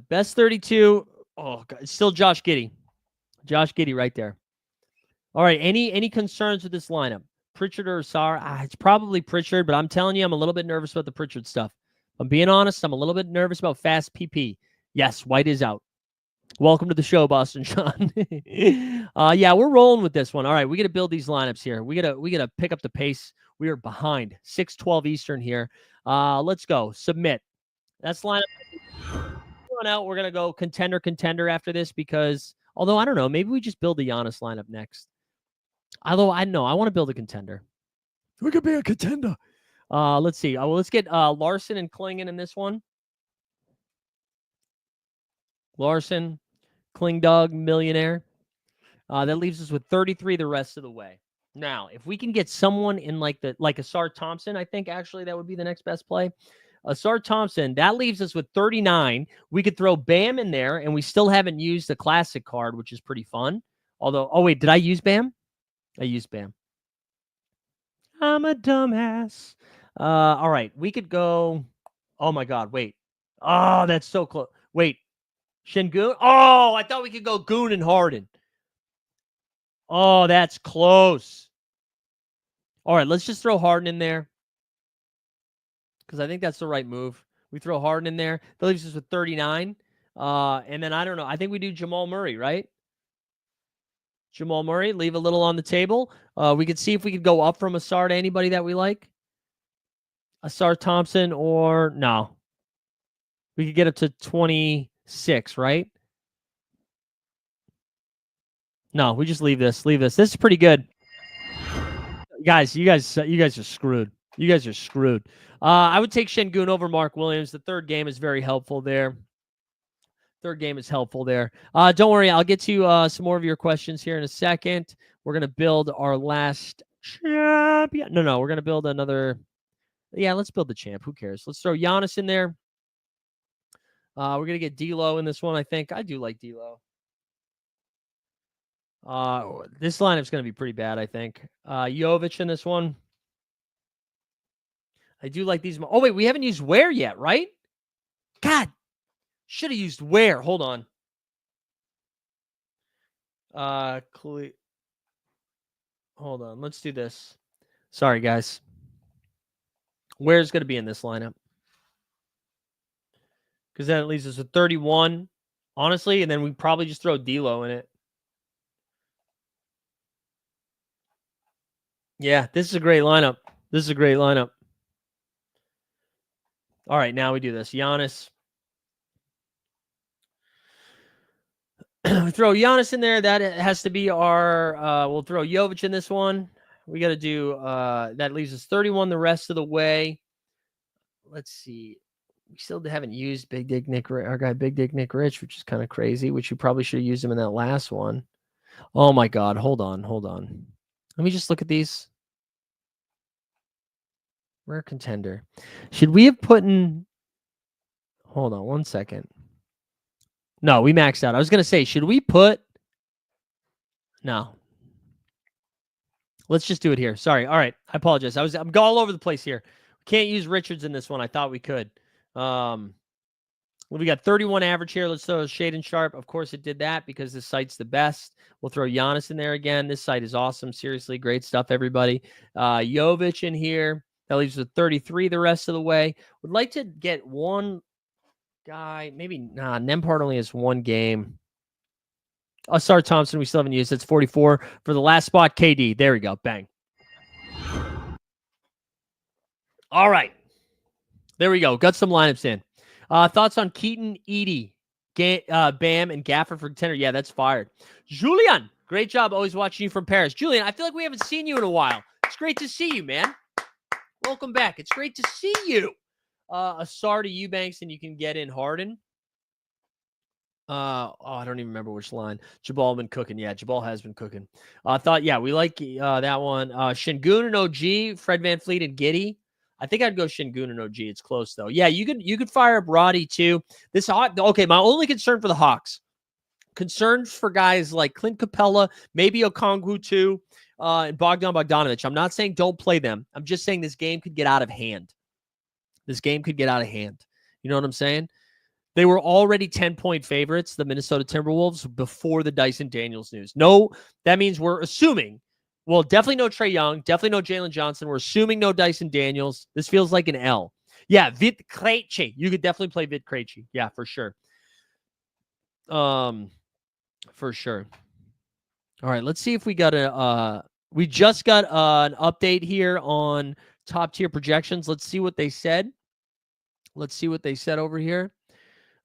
Best 32. Oh, God. It's still Josh Giddey. Right there. All right. Any concerns with this lineup? Pritchard or Asar? It's probably Pritchard, but I'm telling you, I'm a little bit nervous about the Pritchard stuff. If I'm being honest, I'm a little bit nervous about fast PP. Yes, White is out. Welcome to the show, Boston Sean. Yeah, we're rolling with this one. All right, we got to build these lineups here. We gotta pick up the pace. We are behind. 6:12 Eastern here. Let's go. Submit. That's lineup. On out. We're gonna go contender after this because although I don't know, maybe we just build the Giannis lineup next. Although I know I want to build a contender. We could be a contender. Let's see. Let's get Larson and Klingon in this one. Larson, Klingdog, millionaire. That leaves us with 33 the rest of the way. Now, if we can get someone in like Asar Thompson, I think actually that would be the next best play. Asar Thompson, that leaves us with 39. We could throw Bam in there, and we still haven't used the classic card, which is pretty fun. Although, oh wait, did I use Bam? I used Bam. I'm a dumbass. All right, we could go. Oh my God, wait. Oh, that's so close. Wait, Şengün. Oh, I thought we could go Goon and Harden. Oh, that's close. All right, let's just throw Harden in there because I think that's the right move. We throw Harden in there. That leaves us with 39. And then I don't know. I think we do Jamal Murray, right? Jamal Murray, leave a little on the table. We could see if we could go up from Asar to anybody that we like. Asar Thompson or no. We could get up to 26, right? No, we just leave this. Leave this. This is pretty good. Guys, you guys are screwed. You guys are screwed. I would take Şengün over Mark Williams. The third game is very helpful there. Third game is helpful there. Don't worry. I'll get to some more of your questions here in a second. We're going to build our last champion. No. We're going to build another. Yeah, let's build the champ. Who cares? Let's throw Giannis in there. We're going to get D'Lo in this one, I think. I do like D'Lo. This lineup's going to be pretty bad, I think. Jovic in this one. I do like these. Oh, wait, we haven't used Ware yet, right? God, should have used Ware. Hold on. Hold on. Let's do this. Sorry, guys. Ware's going to be in this lineup. Because then it leaves us with 31, honestly, and then we probably just throw D'Lo in it. Yeah, this is a great lineup. This is a great lineup. All right, now we do this. Giannis. We throw Giannis in there. That has to be our we'll throw Jovic in this one. We got to do that leaves us 31 the rest of the way. Let's see. We still haven't used Big Dick Nick, our guy Big Dick Nick Rich, which is kind of crazy, which you probably should have used him in that last one. Oh my God. Hold on. Let me just look at these. Rare contender. Should we have put in? Hold on 1 second. No, we maxed out. I was going to say, should we put? No. Let's just do it here. Sorry. All right. I apologize. I'm all over the place here. Can't use Richards in this one. I thought we could. We got 31 average here. Let's throw Shade and Sharp. Of course, it did that because this site's the best. We'll throw Giannis in there again. This site is awesome. Seriously, great stuff, everybody. Jovic in here. That leaves with 33 the rest of the way. Would like to get one guy. Maybe, Nembhard only has one game. Asar Thompson, we still haven't used. That's 44 for the last spot. KD. There we go. Bang. All right. There we go. Got some lineups in. Thoughts on Keaton, Edey, Bam, and Gafford for contender? Yeah, that's fired. Julian, great job always watching you from Paris. Julian, I feel like we haven't seen you in a while. It's great to see you, man. Welcome back. It's great to see you. Asar to Eubanks, and you can get in Harden. I don't even remember which line. Jabal been cooking. Yeah, Jabal has been cooking. We like that one. Şengün and OG, Fred VanVleet and Giddey. I think I'd go Şengün and OG. It's close though. Yeah, you could fire up Roddy too. Okay, my only concern for the Hawks. Concerns for guys like Clint Capella, maybe Okongwu too, and Bogdan Bogdanovic. I'm not saying don't play them. I'm just saying this game could get out of hand. You know what I'm saying? They were already 10-point favorites, the Minnesota Timberwolves, before the Dyson Daniels news. No, that means we're assuming. Well, definitely no Trae Young. Definitely no Jalen Johnson. We're assuming no Dyson Daniels. This feels like an L. Yeah, Vit Krejci. You could definitely play Vit Krejci. Yeah, for sure. For sure. All right, let's see if we got we just got an update here on top tier projections. Let's see what they said. Over here.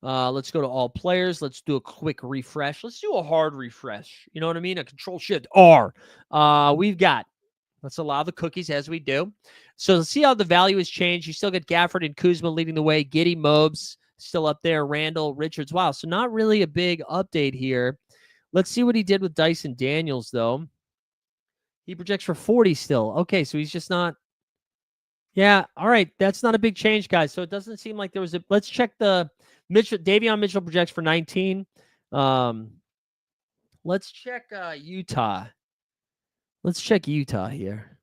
Let's go to all players. Let's do a quick refresh. Let's do a hard refresh. You know what I mean? A Control-Shift-R. Let's allow the cookies as we do. So let's see how the value has changed. You still got Gafford and Kuzma leading the way. Giddey, Mobes still up there. Randall, Richards. Wow, so not really a big update here. Let's see what he did with Dyson Daniels, though. He projects for 40 still. Okay, so he's just not. Yeah, all right. That's not a big change, guys. So it doesn't seem like there was a. Let's check the Mitchell. Davion Mitchell projects for 19. Let's check Utah. Let's check Utah here.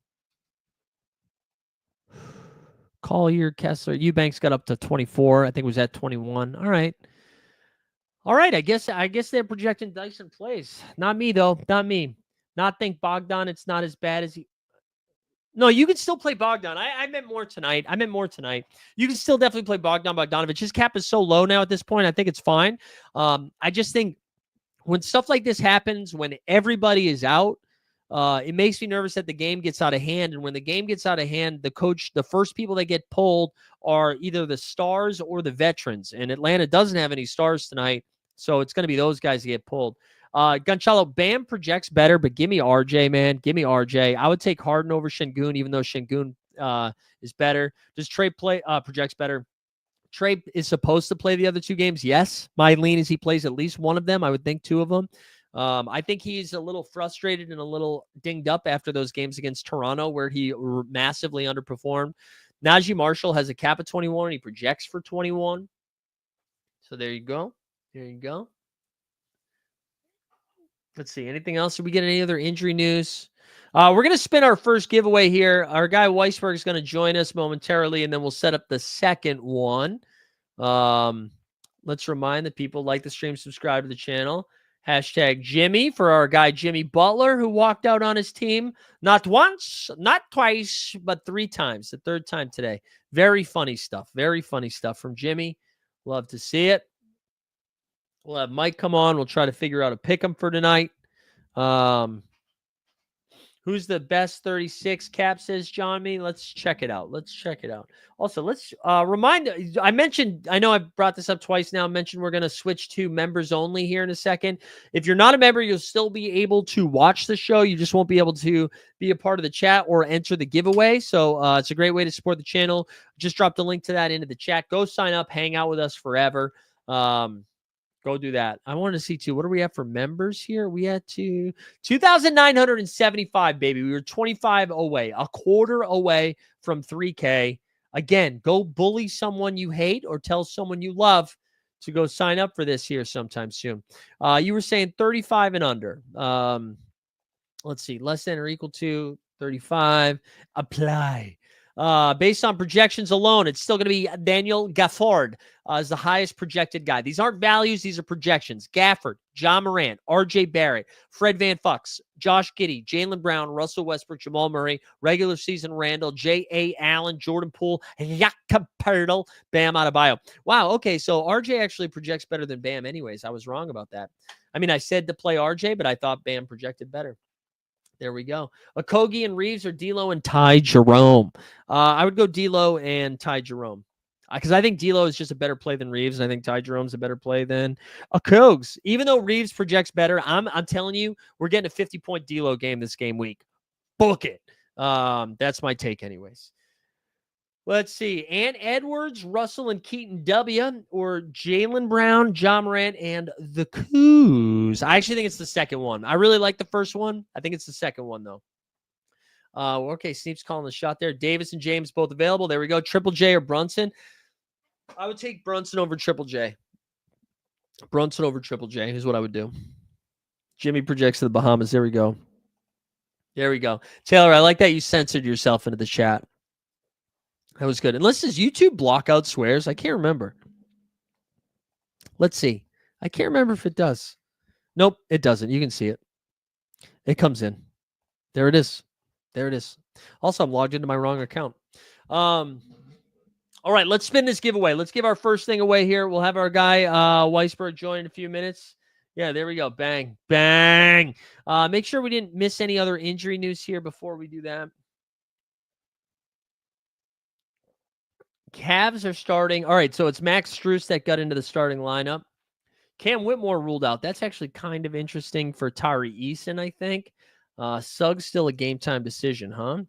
Collier, Kessler, Eubanks got up to 24. I think it was at 21. All right. All right. I guess they're projecting Dyson plays. Not me, though. Not me. Not think Bogdan. It's not as bad as he. No, you can still play Bogdan. I meant more tonight. You can still definitely play Bogdanovich. His cap is so low now at this point. I think it's fine. I just think when stuff like this happens, when everybody is out, it makes me nervous that the game gets out of hand. And when the game gets out of hand, the first people that get pulled are either the stars or the veterans. And Atlanta doesn't have any stars tonight, so it's going to be those guys that get pulled. Gonçalo, Bam projects better, but give me RJ, man. Give me RJ. I would take Harden over Şengün, even though Şengün is better. Does Trey projects better? Trey is supposed to play the other two games. Yes. My lean is he plays at least one of them. I would think two of them. I think he's a little frustrated and a little dinged up after those games against Toronto where he massively underperformed. Najee Marshall has a cap of 21 and he projects for 21. So there you go. There you go. Let's see. Anything else? Did we get any other injury news? We're going to spin our first giveaway here. Our guy Weisberg is going to join us momentarily, and then we'll set up the second one. Let's remind the people, like the stream, subscribe to the channel. Hashtag Jimmy for our guy Jimmy Butler, who walked out on his team not once, not twice, but 3 times. The third time today. Very funny stuff. Very funny stuff from Jimmy. Love to see it. We'll have Mike come on. We'll try to figure out a pick 'em for tonight. Who's the best 36 cap, says John Me. Let's check it out. Also, let's remind, I know I brought this up twice now. I mentioned we're going to switch to members only here in a second. If you're not a member, you'll still be able to watch the show. You just won't be able to be a part of the chat or enter the giveaway. So it's a great way to support the channel. Just drop the link to that into the chat. Go sign up, hang out with us forever. Go do that. I wanted to see too. What do we have for members here? We had 2,975, baby. We were 25 away, a quarter away from 3K. Again, go bully someone you hate or tell someone you love to go sign up for this here sometime soon. You were saying 35 and under. Let's see, less than or equal to 35. Apply. Based on projections alone, it's still going to be Daniel Gafford as the highest projected guy. These aren't values. These are projections. Gafford, John Morant, R.J. Barrett, Fred Van Fuchs, Josh Giddey, Jaylen Brown, Russell Westbrook, Jamal Murray, regular season Randall, J.A. Allen, Jordan Poole, Jakob Poeltl, Bam Adebayo. Wow, okay, so R.J. actually projects better than Bam anyways. I was wrong about that. I mean, I said to play R.J., but I thought Bam projected better. There we go. Okogie and Reeves or D'Lo and Ty Jerome. I would go D'Lo and Ty Jerome because I think D'Lo is just a better play than Reeves, and I think Ty Jerome's a better play than Okogie. Even though Reeves projects better, I'm telling you, we're getting a 50-point D'Lo game this game week. Book it. That's my take, anyways. Let's see. Ant Edwards, Russell, and Keaton W. or Jaylen Brown, John Morant, and the Coos. I actually think it's the second one. I really like the first one. I think it's the second one, though. Okay, Sneap's calling the shot there. Davis and James both available. There we go. Triple J or Brunson. I would take Brunson over Triple J. Brunson over Triple J is what I would do. Jimmy projects to the Bahamas. There we go. There we go. Taylor, I like that you censored yourself into the chat. That was good. Unless does YouTube block out swears? I can't remember. Let's see. I can't remember if it does. Nope, it doesn't. You can see it. It comes in. There it is. There it is. Also, I'm logged into my wrong account. All right, let's spin this giveaway. Let's give our first thing away here. We'll have our guy Weisberg join in a few minutes. Yeah, there we go. Bang, bang. Make sure we didn't miss any other injury news here before we do that. Cavs are starting. All right, so it's Max Strus that got into the starting lineup. Cam Whitmore ruled out. That's actually kind of interesting for Tari Eason, I think. Suggs still a game-time decision, huh?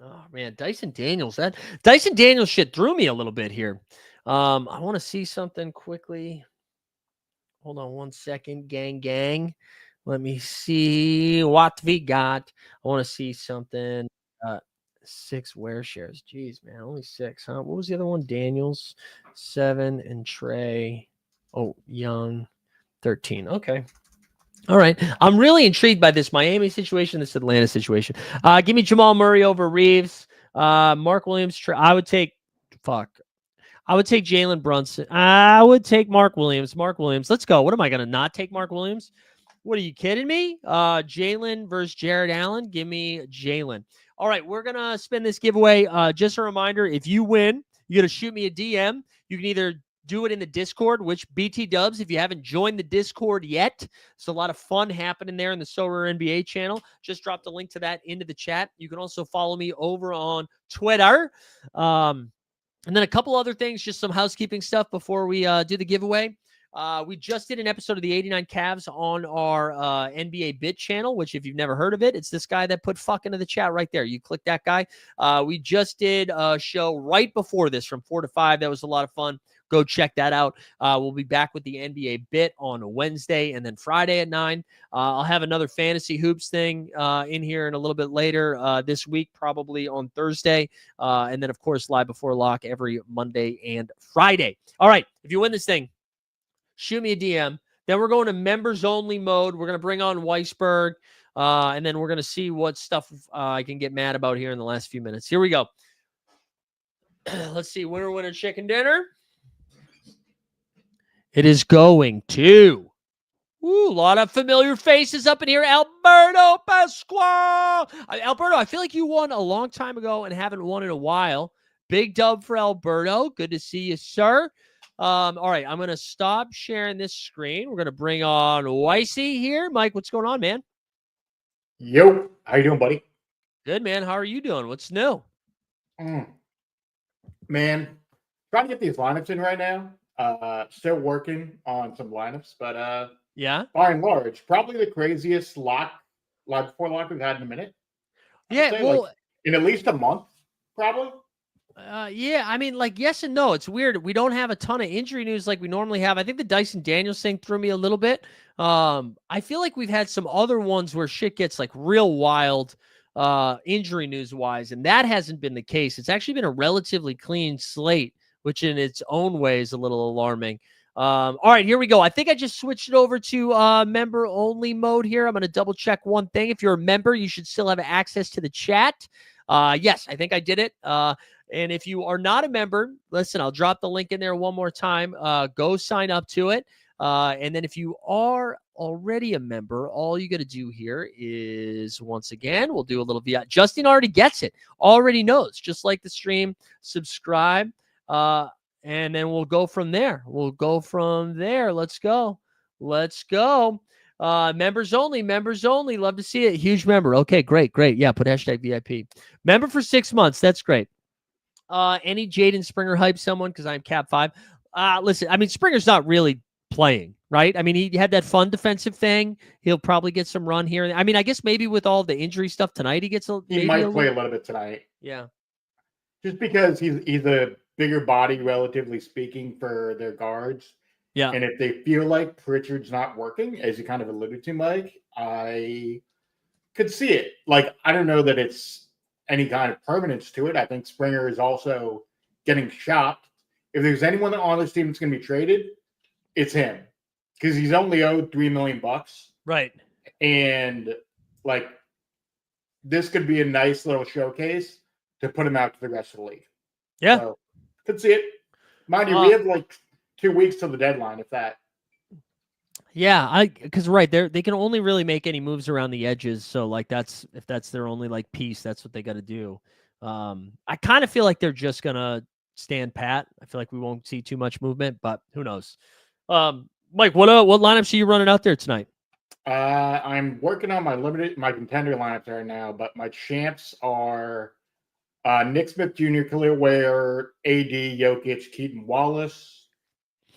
Oh, man, Dyson Daniels. That Dyson Daniels shit threw me a little bit here. I want to see something quickly. Hold on 1 second, gang. Let me see what we got. I want to see something. 6 wear shares. Jeez, man, only 6, huh? What was the other one? Daniels, 7, and Trey. Oh, Young, 13. Okay. All right. I'm really intrigued by this Miami situation, this Atlanta situation. Give me Jamal Murray over Reeves. Mark Williams. I would take Jalen Brunson. I would take Mark Williams. Mark Williams. Let's go. What am I going to not take Mark Williams? What are you kidding me? Jalen versus Jared Allen. Give me Jalen. All right. We're going to spin this giveaway. Just a reminder, if you win, you got to shoot me a DM. You can either do it in the Discord, which BT Dubs, if you haven't joined the Discord yet, there's a lot of fun happening there in the SORARE NBA channel. Just drop the link to that into the chat. You can also follow me over on Twitter. And then a couple other things, just some housekeeping stuff before we do the giveaway. We just did an episode of the 89 Cavs on our NBA Bit channel, which if you've never heard of it, it's this guy that put fuck into the chat right there. You click that guy. We just did a show right before this from 4 to 5. That was a lot of fun. Go check that out. We'll be back with the NBA Bit on Wednesday and then Friday at 9. I'll have another fantasy hoops thing in here in a little bit later this week, probably on Thursday. And then, of course, live before lock every Monday and Friday. All right. If you win this thing, shoot me a DM. Then we're going to members only mode. We're going to bring on Weisberg. And then we're going to see what stuff I can get mad about here in the last few minutes. Here we go. Let's see. Winner, chicken dinner. It is going to. Ooh, a lot of familiar faces up in here. Alberto Pasquale. Alberto, I feel like you won a long time ago and haven't won in a while. Big dub for Alberto. Good to see you, sir. All right, I'm going to stop sharing this screen. We're going to bring on Weissy here. Mike, what's going on, man? Yo, how you doing, buddy? Good, man. How are you doing? What's new? Man, trying to get these lineups in right now. Still working on some lineups, but yeah, by and large, probably the craziest live before lock we've had in a minute. Yeah, well, like in at least a month, probably. Yeah, I mean, like, yes and no. It's weird. We don't have a ton of injury news like we normally have. I think the Dyson Daniels thing threw me a little bit. I feel like we've had some other ones where shit gets like real wild injury news wise, and that hasn't been the case. It's actually been a relatively clean slate, which in its own way is a little alarming. All right, here we go. I think I just switched it over to member only mode here. I'm going to double check one thing. If you're a member, you should still have access to the chat. Yes, I think I did it. And if you are not a member, listen, I'll drop the link in there one more time. Go sign up to it. And then if you are already a member, all you got to do here is, once again, we'll do a little VI. Justin already gets it, already knows, just like the stream, subscribe. And then we'll go from there. Let's go. Members only. Love to see it. Huge member. Okay, great. Yeah, put hashtag VIP. Member for 6 months. That's great. Any Jaden Springer hype someone? Because I'm cap 5. Listen, I mean, Springer's not really playing, right? I mean, he had that fun defensive thing. He'll probably get some run here. I mean, I guess maybe with all the injury stuff tonight, he gets He might play a little bit tonight. Yeah. Just because he's a bigger body, relatively speaking, for their guards. Yeah. And if they feel like Pritchard's not working, as you kind of alluded to, Mike, I could see it. Like, I don't know that it's any kind of permanence to it. I think Springer is also getting shopped. If there's anyone on this team that's going to be traded, it's him, because he's only owed $3 million. Right. And like, this could be a nice little showcase to put him out to the rest of the league. Yeah. So, could see it. Mind you, we have like 2 weeks till the deadline, if that. Yeah, because right, they can only really make any moves around the edges. So like if that's their only like piece, that's what they got to do. I kind of feel like they're just gonna stand pat. I feel like we won't see too much movement, but who knows? Mike, what lineups are you running out there tonight? I'm working on my contender lineups right now, but my champs are Nick Smith Jr., Khalil Ware, AD, Jokic, Keaton Wallace.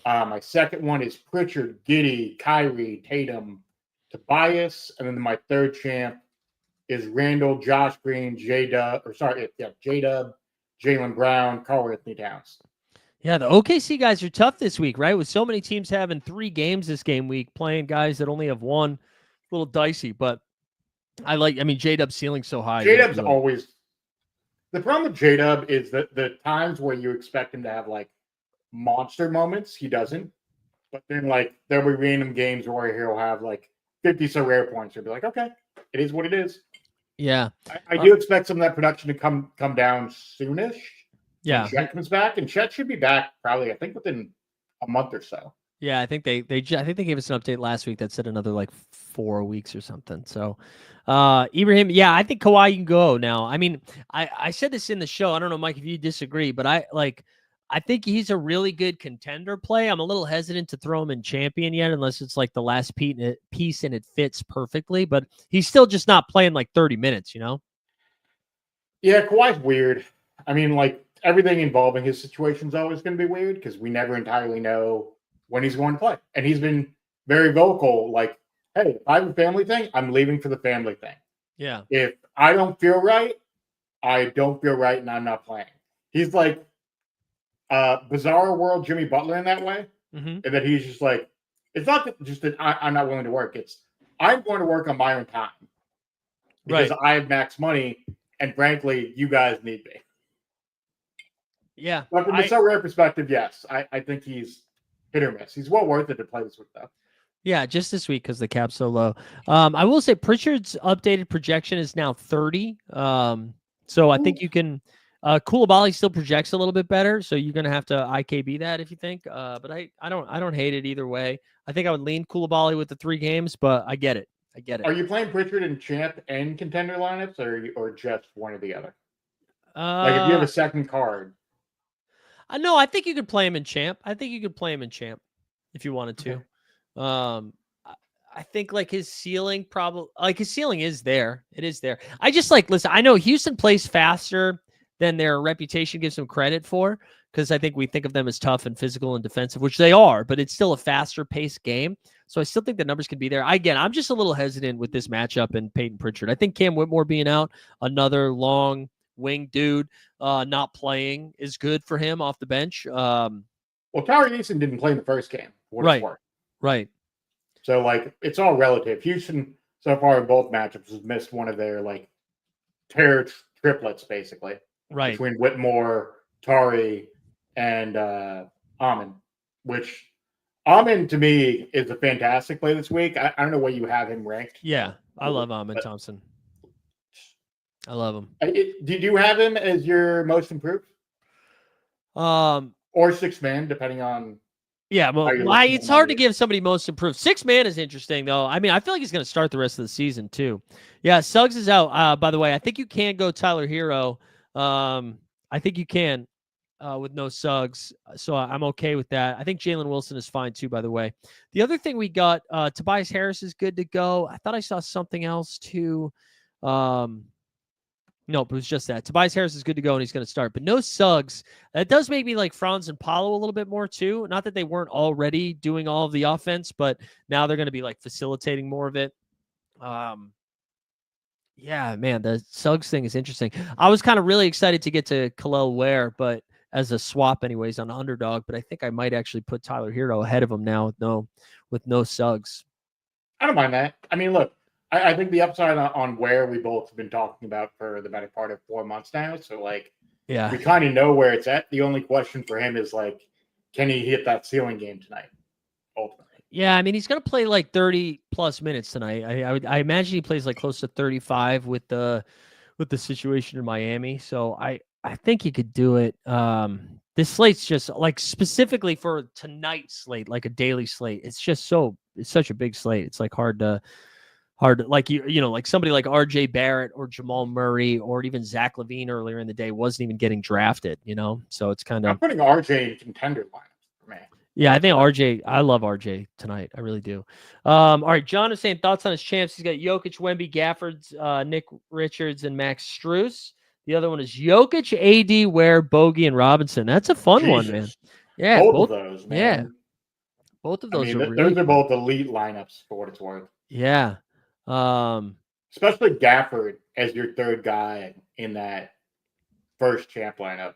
My second one is Pritchard, Giddey, Kyrie, Tatum, Tobias, and then my third champ is Randall, Josh Green, J-Dub, Jalen Brown, Karl Anthony Towns. Yeah, the OKC guys are tough this week, right? With so many teams having 3 games this game week, playing guys that only have one, a little dicey. But I mean, J-Dub's ceiling's so high. You got to J-Dub's do it. always the problem with J-Dub is that the times where you expect him to have like monster moments, he doesn't. But then like there'll be random games where he'll have like 50 SORARE points. You'll be like, okay, it is what it is. Yeah. I do expect some of that production to come down soonish. Yeah. When Chet comes back, and Chet should be back probably, I think, within a month or so. Yeah, I think they I think they gave us an update last week that said another like 4 weeks or something. So, Ibrahim, yeah, I think Kawhi can go now. I mean, I said this in the show. I don't know, Mike, if you disagree, but I think he's a really good contender play. I'm a little hesitant to throw him in champion yet, unless it's like the last piece and it fits perfectly. But he's still just not playing like 30 minutes, you know? Yeah, Kawhi's weird. I mean, like everything involving his situation is always going to be weird because we never entirely know when he's going to play. And he's been very vocal, like, hey, if I have a family thing, I'm leaving for the family thing. Yeah. If I don't feel right, I don't feel right and I'm not playing. He's like bizarre world Jimmy Butler in that way. Mm-hmm. And that he's just like, it's not just that I'm not willing to work. It's I'm going to work on my own time because I have max money. And frankly, you guys need me. Yeah. But from a SORARE perspective, yes, I think he's hit or miss. He's well worth it to play this week, though. Yeah, just this week because the cap's so low. I will say Pritchard's updated projection is now 30. So I think you can. Koulibaly still projects a little bit better, so you're gonna have to IKB that if you think. But I don't hate it either way. I think I would lean Koulibaly with the 3 games, but I get it. Are you playing Pritchard in champ and contender lineups, or just one or the other? Like if you have a second card. No, I think you could play him in champ. I think you could play him in champ if you wanted to. Okay. I think like his ceiling his ceiling is there. It is there. I just listen, I know Houston plays faster than their reputation gives them credit for, because I think we think of them as tough and physical and defensive, which they are, but it's still a faster paced game. So I still think the numbers can be there. Again, I'm just a little hesitant with this matchup and Peyton Pritchard. I think Cam Whitmore being out, another long wing dude, not playing is good for him off the bench. Well, Tari Eason didn't play in the first game. Right. Right. So, like, it's all relative. Houston, so far in both matchups, has missed one of their, like, terror triplets, basically. Right. Between Whitmore, Tari, and Amin, which Amin, to me, is a fantastic play this week. I don't know where you have him ranked. Yeah, I love Amin Thompson. I love him. Did you have him as your most improved? Or 6 man, depending on... Yeah, well, it's hard to give somebody most improved. 6 man is interesting, though. I mean, I feel like he's going to start the rest of the season, too. Yeah, Suggs is out. By the way, I think you can go Tyler Hero. I think you can with no Suggs, so I'm okay with that. I think Jalen Wilson is fine, too, by the way. The other thing we got, Tobias Harris is good to go. I thought I saw something else, too. Nope, it was just that. Tobias Harris is good to go, and he's going to start. But no Suggs. That does make me like Franz and Paulo a little bit more, too. Not that they weren't already doing all of the offense, but now they're going to be like facilitating more of it. Yeah, man, the Suggs thing is interesting. I was kind of really excited to get to Khalil Ware, but as a swap anyways on underdog, but I think I might actually put Tyler Hero ahead of him now with no Suggs. I don't mind that. I mean, look, I think the upside on Ware we both have been talking about for the better part of 4 months now. So, like, yeah, we kind of know where it's at. The only question for him is, like, can he hit that ceiling game tonight? Ultimately. Yeah, I mean, he's going to play like 30 plus minutes tonight. I imagine he plays like close to 35 with the situation in Miami. So I think he could do it. This slate's just like specifically for tonight's slate, like a daily slate. It's such a big slate. It's like hard to like you know, like somebody like RJ Barrett or Jamal Murray or even Zach LaVine earlier in the day wasn't even getting drafted, you know? So it's kind of... I'm putting RJ in contender lineups for me. Yeah, I think RJ, I love RJ tonight. I really do. All right, John is saying thoughts on his champs. He's got Jokic, Wemby, Gaffords, Nick Richards, and Max Strus. The other one is Jokic, AD, Ware, Bogey, and Robinson. That's a fun one, man. Yeah, both of those, man. Yeah, both of those are those are both elite lineups for what it's worth. Yeah. Especially Gafford as your third guy in that first champ lineup.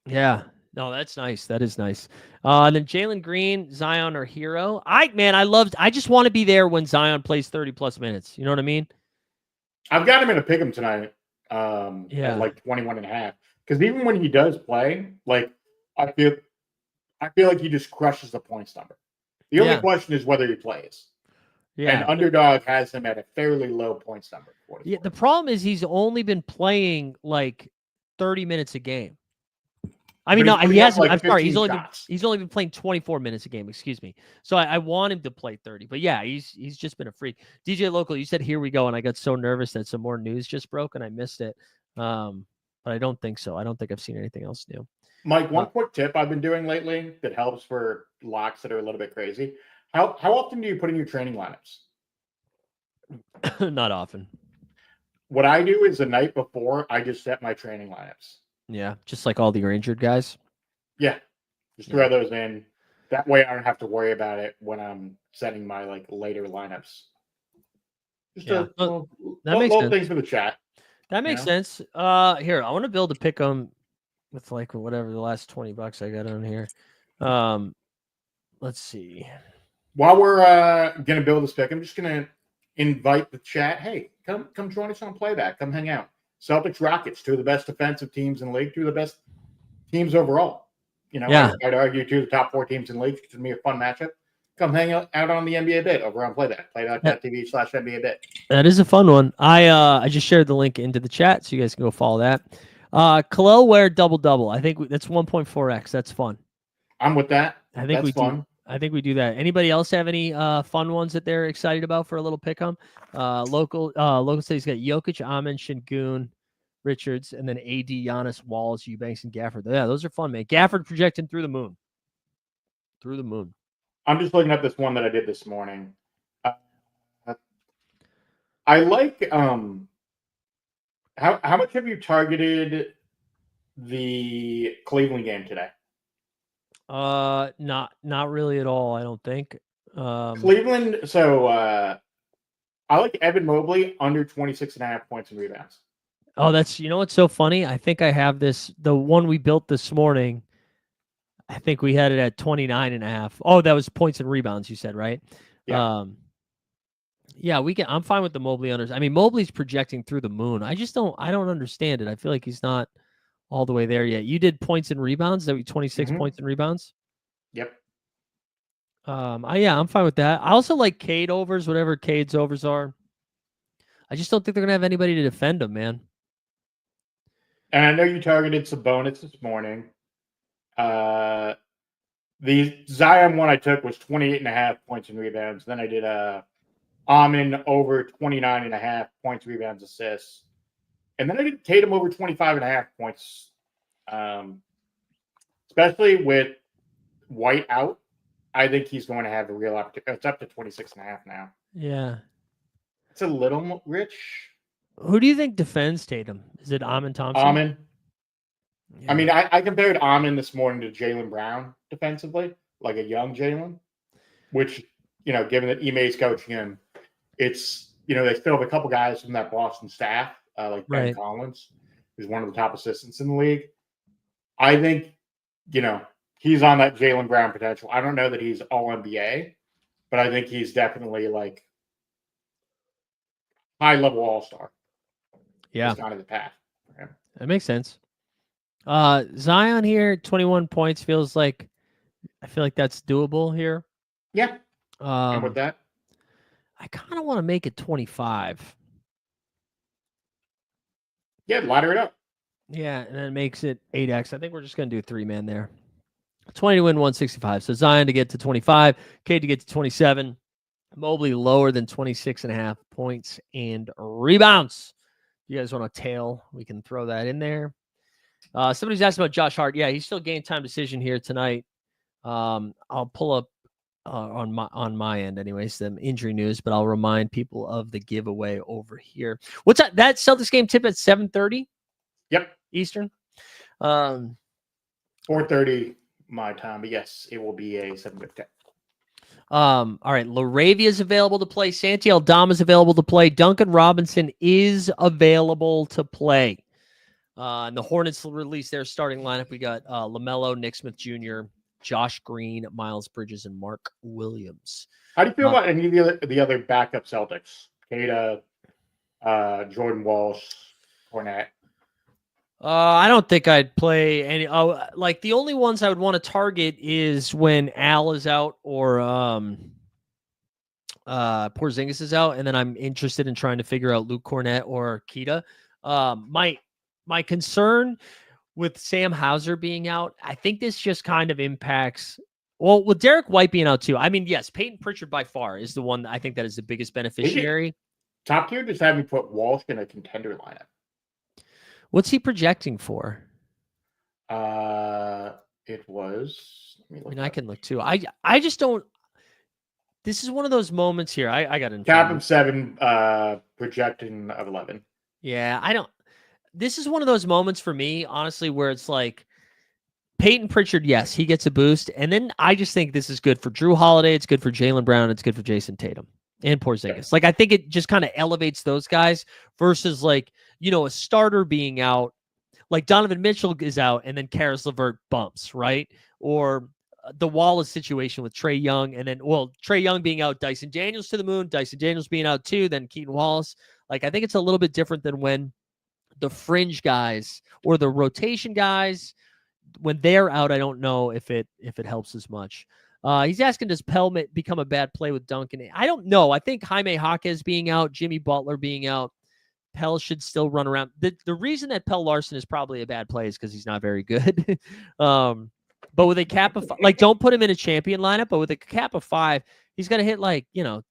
Yeah. No, that's nice. That is nice. And then Jalen Green, Zion, or Hero. I just want to be there when Zion plays 30+ minutes. You know what I mean? I've got him in a pick 'em tonight Yeah. at like 21.5. Because even when he does play, like I feel like he just crushes the points number. The only Yeah. question is whether he plays. And Yeah. Underdog has him at a fairly low points number. Yeah. The problem is he's only been playing like 30 minutes a game. I mean, But no, he's he putting up, hasn't. like, I'm sorry. 15 shots. He's only been playing 24 minutes a game. Excuse me. So I want him to play 30. But yeah, he's just been a freak. DJ Local, you said here we go, and I got so nervous that some more news just broke and I missed it. But I don't think so. I don't think I've seen anything else new. Mike, one quick tip I've been doing lately that helps for locks that are a little bit crazy. How often do you put in your training lineups? Not often. What I do is the night before, I just set my training lineups. Yeah, just like all the injured guys. Yeah, just throw those in. That way, I don't have to worry about it when I'm setting my like later lineups. Just a little thing for the chat. That makes sense. Here, I want to build a pick 'em with like whatever the last $20 I got on here. Let's see. While we're gonna build this pick, I'm just gonna invite the chat. Hey, come join us on playback. Come hang out. Celtics Rockets, two of the best defensive teams in the league, two of the best teams overall. You know, I'd argue two of the top 4 teams in the league. It's gonna be a fun matchup. Come hang out on the NBA bit over on playback. Playback.tv/NBA bit. That is a fun one. I just shared the link into the chat so you guys can go follow that. Khalil Ware double. I think that's 1.4x. That's fun. I'm with that. I think that's fun. I think we do that. Anybody else have any fun ones that they're excited about for a little pick 'em? Local says he's got Jokic, Amin, Şengün, Richards, and then AD, Giannis, Walls, Eubanks, and Gafford. Yeah, those are fun, man. Gafford projecting through the moon. Through the moon. I'm just looking at this one that I did this morning. I like how much have you targeted the Cleveland game today? Not really at all, I don't think. Cleveland, so I like Evan Mobley under 26.5 points and rebounds. Oh, that's, you know what's so funny? I think I have this, the one we built this morning. I think we had it at 29.5. Oh, that was points and rebounds, you said, right? Yeah. Yeah, I'm fine with the Mobley unders. I mean, Mobley's projecting through the moon. I don't understand it. I feel like he's not all the way there yet. You did points and rebounds, that 26 points and rebounds? Yep. I'm fine with that. I also like Cade overs, whatever Cade's overs are. I just don't think they're gonna have anybody to defend them, man. And I know you targeted Sabonis this morning. The Zion one I took was 28.5 points and rebounds. Then I did Amin over 29.5 points, rebounds, assists. And then I did Tatum over 25.5 points. Especially with White out, I think he's going to have a real opportunity. It's up to 26.5 now. Yeah. It's a little rich. Who do you think defends Tatum? Is it Amin Thompson? Amin. Yeah. I mean, I compared Amin this morning to Jaylen Brown defensively, like a young Jaylen, which, you know, given that Ime's coaching him, it's, you know, they still have a couple guys from that Boston staff, like Ben Collins, who's one of the top assistants in the league. I think, you know, he's on that Jaylen Brown potential. I don't know that he's all NBA, but I think he's definitely like high level all-star. Yeah. It's not in the path for him. That makes sense. Zion here, 21 points feels like, I feel like that's doable here. Yeah. And with that, I kind of want to make it 25. Yeah, ladder it up. Yeah, and then it makes it 8x. I think we're just going to do 3-man there. 20 to win 165. So Zion to get to 25, Cade to get to 27, Mobley lower than 26.5 points and rebounds. If you guys want a tail, we can throw that in there. Somebody's asking about Josh Hart. Yeah, he's still game time decision here tonight. I'll pull up on my end, anyways, some injury news, but I'll remind people of the giveaway over here. What's that? That Celtics game tip at 7:30? Yep, Eastern. 4:30 my time, but yes, it will be a 7:50. All right, Laravia is available to play. Santi Aldama is available to play. Duncan Robinson is available to play. And the Hornets released their starting lineup. We got LaMelo, Nick Smith Jr., Josh Green, Miles Bridges, and Mark Williams. How do you feel about any of the other backup Celtics? Kada, Jordan Walsh, Cornette. I don't think I'd play any. Like the only ones I would want to target is when Al is out or Porzingis is out, and then I'm interested in trying to figure out Luke Cornette or Kita. My concern with Sam Hauser being out, I think this just kind of impacts. Well, with Derek White being out too, I mean, yes, Peyton Pritchard by far is the one I think that is the biggest beneficiary. Top tier just had me put Walsh in a contender lineup. What's he projecting for? It was. I can look too. I just don't. This is one of those moments here. I got in cap of 7, projecting of 11. Yeah, I don't. This is one of those moments for me, honestly, where it's like Peyton Pritchard, yes, he gets a boost. And then I just think this is good for Drew Holiday. It's good for Jaylen Brown. It's good for Jason Tatum and Porzingis. Yeah. Like, I think it just kind of elevates those guys versus like, a starter being out. Like Donovan Mitchell is out and then Karis LeVert bumps, right? Or the Wallace situation with Trae Young. And then, Trae Young being out, Dyson Daniels to the moon, Dyson Daniels being out too, then Keaton Wallace. Like, I think it's a little bit different than when the fringe guys or the rotation guys, when they're out, I don't know if it helps as much. He's asking, does Pell become a bad play with Duncan? I don't know. I think Jaime Jaquez being out, Jimmy Butler being out, Pell should still run around. The reason that Pell Larson is probably a bad play is because he's not very good. But with a cap of don't put him in a champion lineup, but with a cap of 5, he's going to hit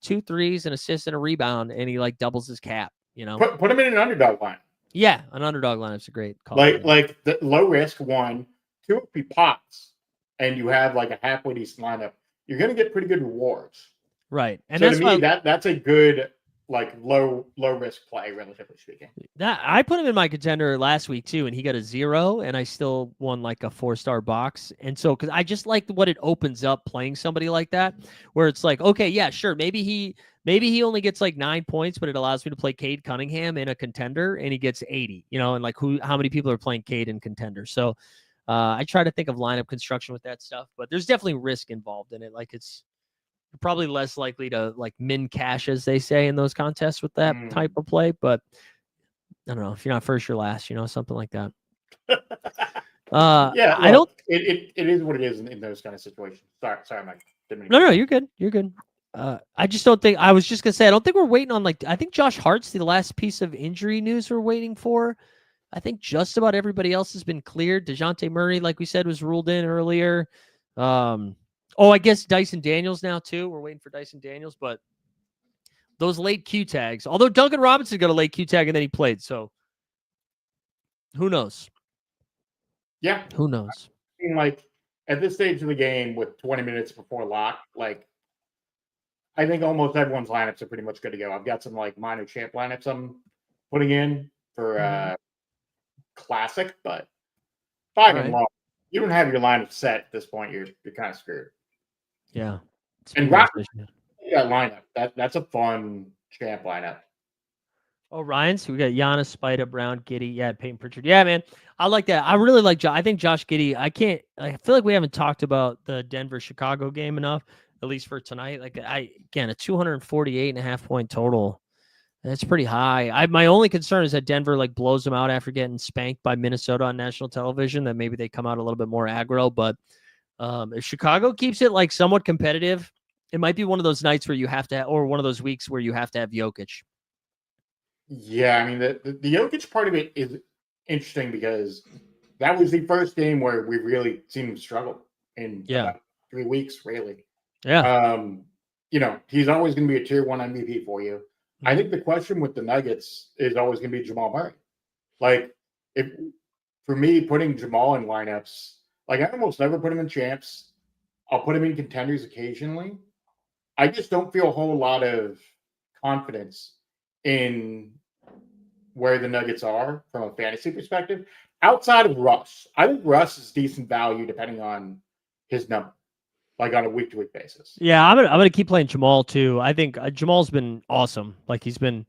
2 threes, an assist, and a rebound, and he doubles his cap. Put him in an underdog lineup. Yeah, an underdog lineup's a great call. Like the low risk 1, 2 if he pops, and you have a halfway decent lineup, you're going to get pretty good rewards. Right, and so to me, that's a good low risk play, relatively speaking. That I put him in my contender last week too, and he got a 0, and I still won a 4-star box. And so, because I just like what it opens up playing somebody like that, where it's okay, yeah, sure, maybe he only gets 9 points, but it allows me to play Cade Cunningham in a contender, and he gets 80. And how many people are playing Cade in contender? So I try to think of lineup construction with that stuff, but there's definitely risk involved in it. It's probably less likely to min cash, as they say in those contests with that type of play. But I don't know, if you're not first, you're last, something like that. Yeah, I don't. It is what it is in those kind of situations. Sorry, Mike. No, you're good. You're good. I just don't think. I was just gonna say, I don't think we're waiting on I think Josh Hart's the last piece of injury news we're waiting for. I think just about everybody else has been cleared. DeJounte Murray, like we said, was ruled in earlier. I guess Dyson Daniels now too. We're waiting for Dyson Daniels, but those late Q tags. Although Duncan Robinson got a late Q tag and then he played, so who knows? Yeah, who knows? I mean, at this stage of the game, with 20 minutes before lock, I think almost everyone's lineups are pretty much good to go. I've got some minor champ lineups I'm putting in for classic, but and long, you don't have your lineup set at this point. You're kind of screwed. Yeah. And that lineup, that's a fun champ lineup. Oh, Ryan's. We got Giannis, Spida, Brown, Giddey. Yeah, Peyton Pritchard. Yeah, man. I like that. I really like I think Josh Giddey. I feel like we haven't talked about the Denver-Chicago game enough, at least for tonight. A 248.5 point total. That's pretty high. My only concern is that Denver blows them out after getting spanked by Minnesota on national television, that maybe they come out a little bit more aggro. But if Chicago keeps it somewhat competitive, it might be one of those nights where you have to, or one of those weeks where you have to have Jokic. Yeah, I mean, the Jokic part of it is interesting because that was the first game where we really seen him struggle in about 3 weeks, really. Yeah. He's always going to be a tier 1 MVP for you. I think the question with the Nuggets is always going to be Jamal Murray. If for me, putting Jamal in lineups, I almost never put him in champs. I'll put him in contenders occasionally. I just don't feel a whole lot of confidence in where the Nuggets are from a fantasy perspective. Outside of Russ, I think Russ is decent value depending on his number, on a week-to-week basis. Yeah, I'm gonna keep playing Jamal too. I think Jamal's been awesome. He's been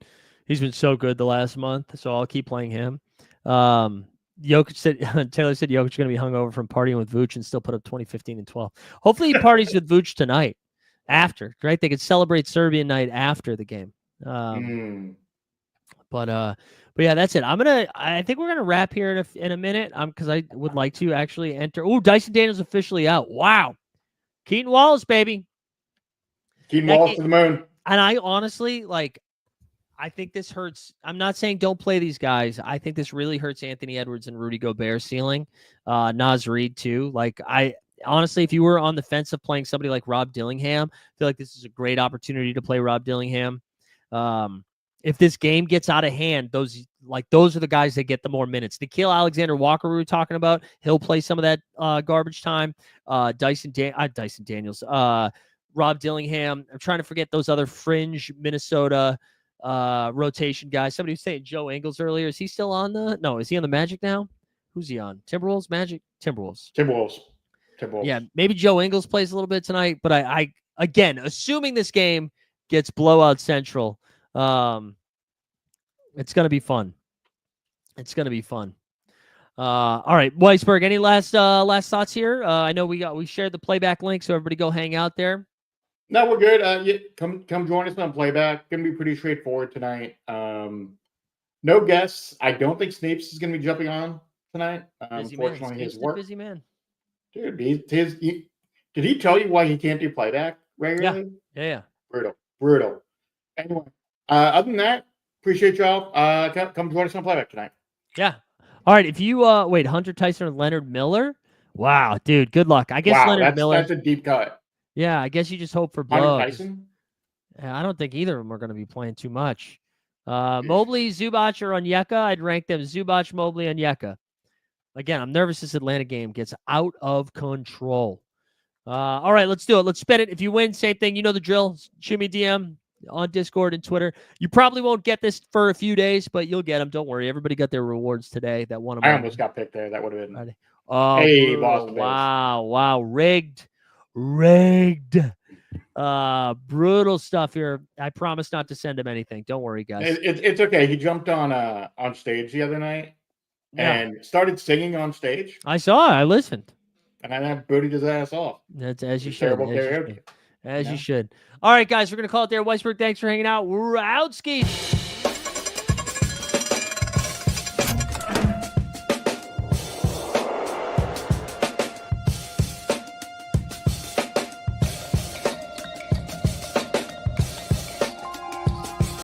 so good the last month, so I'll keep playing him. Jokic said Taylor said Jokic's going to be hungover from partying with Vooch and still put up 20, 15, and 12. Hopefully he parties with Vooch tonight after, right? They could celebrate Serbian night after the game. But yeah, that's it. I think we're gonna wrap here in a minute. Because I would like to actually enter. Oh, Dyson Daniels officially out. Wow, Keaton Wallace, baby. Keaton Wallace to the moon. And I honestly I think this hurts. I'm not saying don't play these guys. I think this really hurts Anthony Edwards and Rudy Gobert's ceiling. Naz Reid too. I honestly, if you were on the fence of playing somebody like Rob Dillingham, I feel like this is a great opportunity to play Rob Dillingham. If this game gets out of hand, those are the guys that get the more minutes. Nickeil Alexander-Walker we were talking about, he'll play some of that garbage time. Dyson Daniels, Rob Dillingham. I'm trying to forget those other fringe Minnesota rotation guys. Somebody was saying Joe Ingles earlier. Is he still on is he on the Magic now? Who's he on? Timberwolves, Magic? Timberwolves. Yeah, maybe Joe Ingles plays a little bit tonight, but I again, assuming this game gets blowout central, it's going to be fun. All right, Weisberg, any last thoughts here? I know we shared the playback link, so everybody go hang out there. No, we're good. Yeah, come join us on playback. Going to be pretty straightforward tonight. No guests. I don't think Snapes is going to be jumping on tonight. Unfortunately, his work. Busy man. Dude, did he tell you why he can't do playback regularly? Yeah. Brutal. Anyway, other than that, appreciate y'all. Come join us on playback tonight. Yeah. All right. If you wait, Hunter Tyson or Leonard Miller? Wow, dude. Good luck. I guess Leonard Miller. That's a deep cut. Yeah, I guess you just hope for blows. Hunter Tyson? I don't think either of them are going to be playing too much. Mobley, Zubac, or Onyeka. I'd rank them Zubac, Mobley, Onyeka. Again, I'm nervous this Atlanta game gets out of control. All right, let's do it. Let's spin it. If you win, same thing. You know the drill. Shoot me a DM on Discord and Twitter. You probably won't get this for a few days, but you'll get them. Don't worry. Everybody got their rewards today. That one of I almost got picked there. That would have been. Oh, hey, Boston. Wow. Rigged. Brutal stuff here. I promise not to send him anything. Don't worry, guys. It's okay. He jumped on stage the other night and started singing on stage. I saw it. I listened. And I booted his ass off. That's as you should. As you should. All right, guys, we're going to call it there. Weisberg, thanks for hanging out. We're out, skis.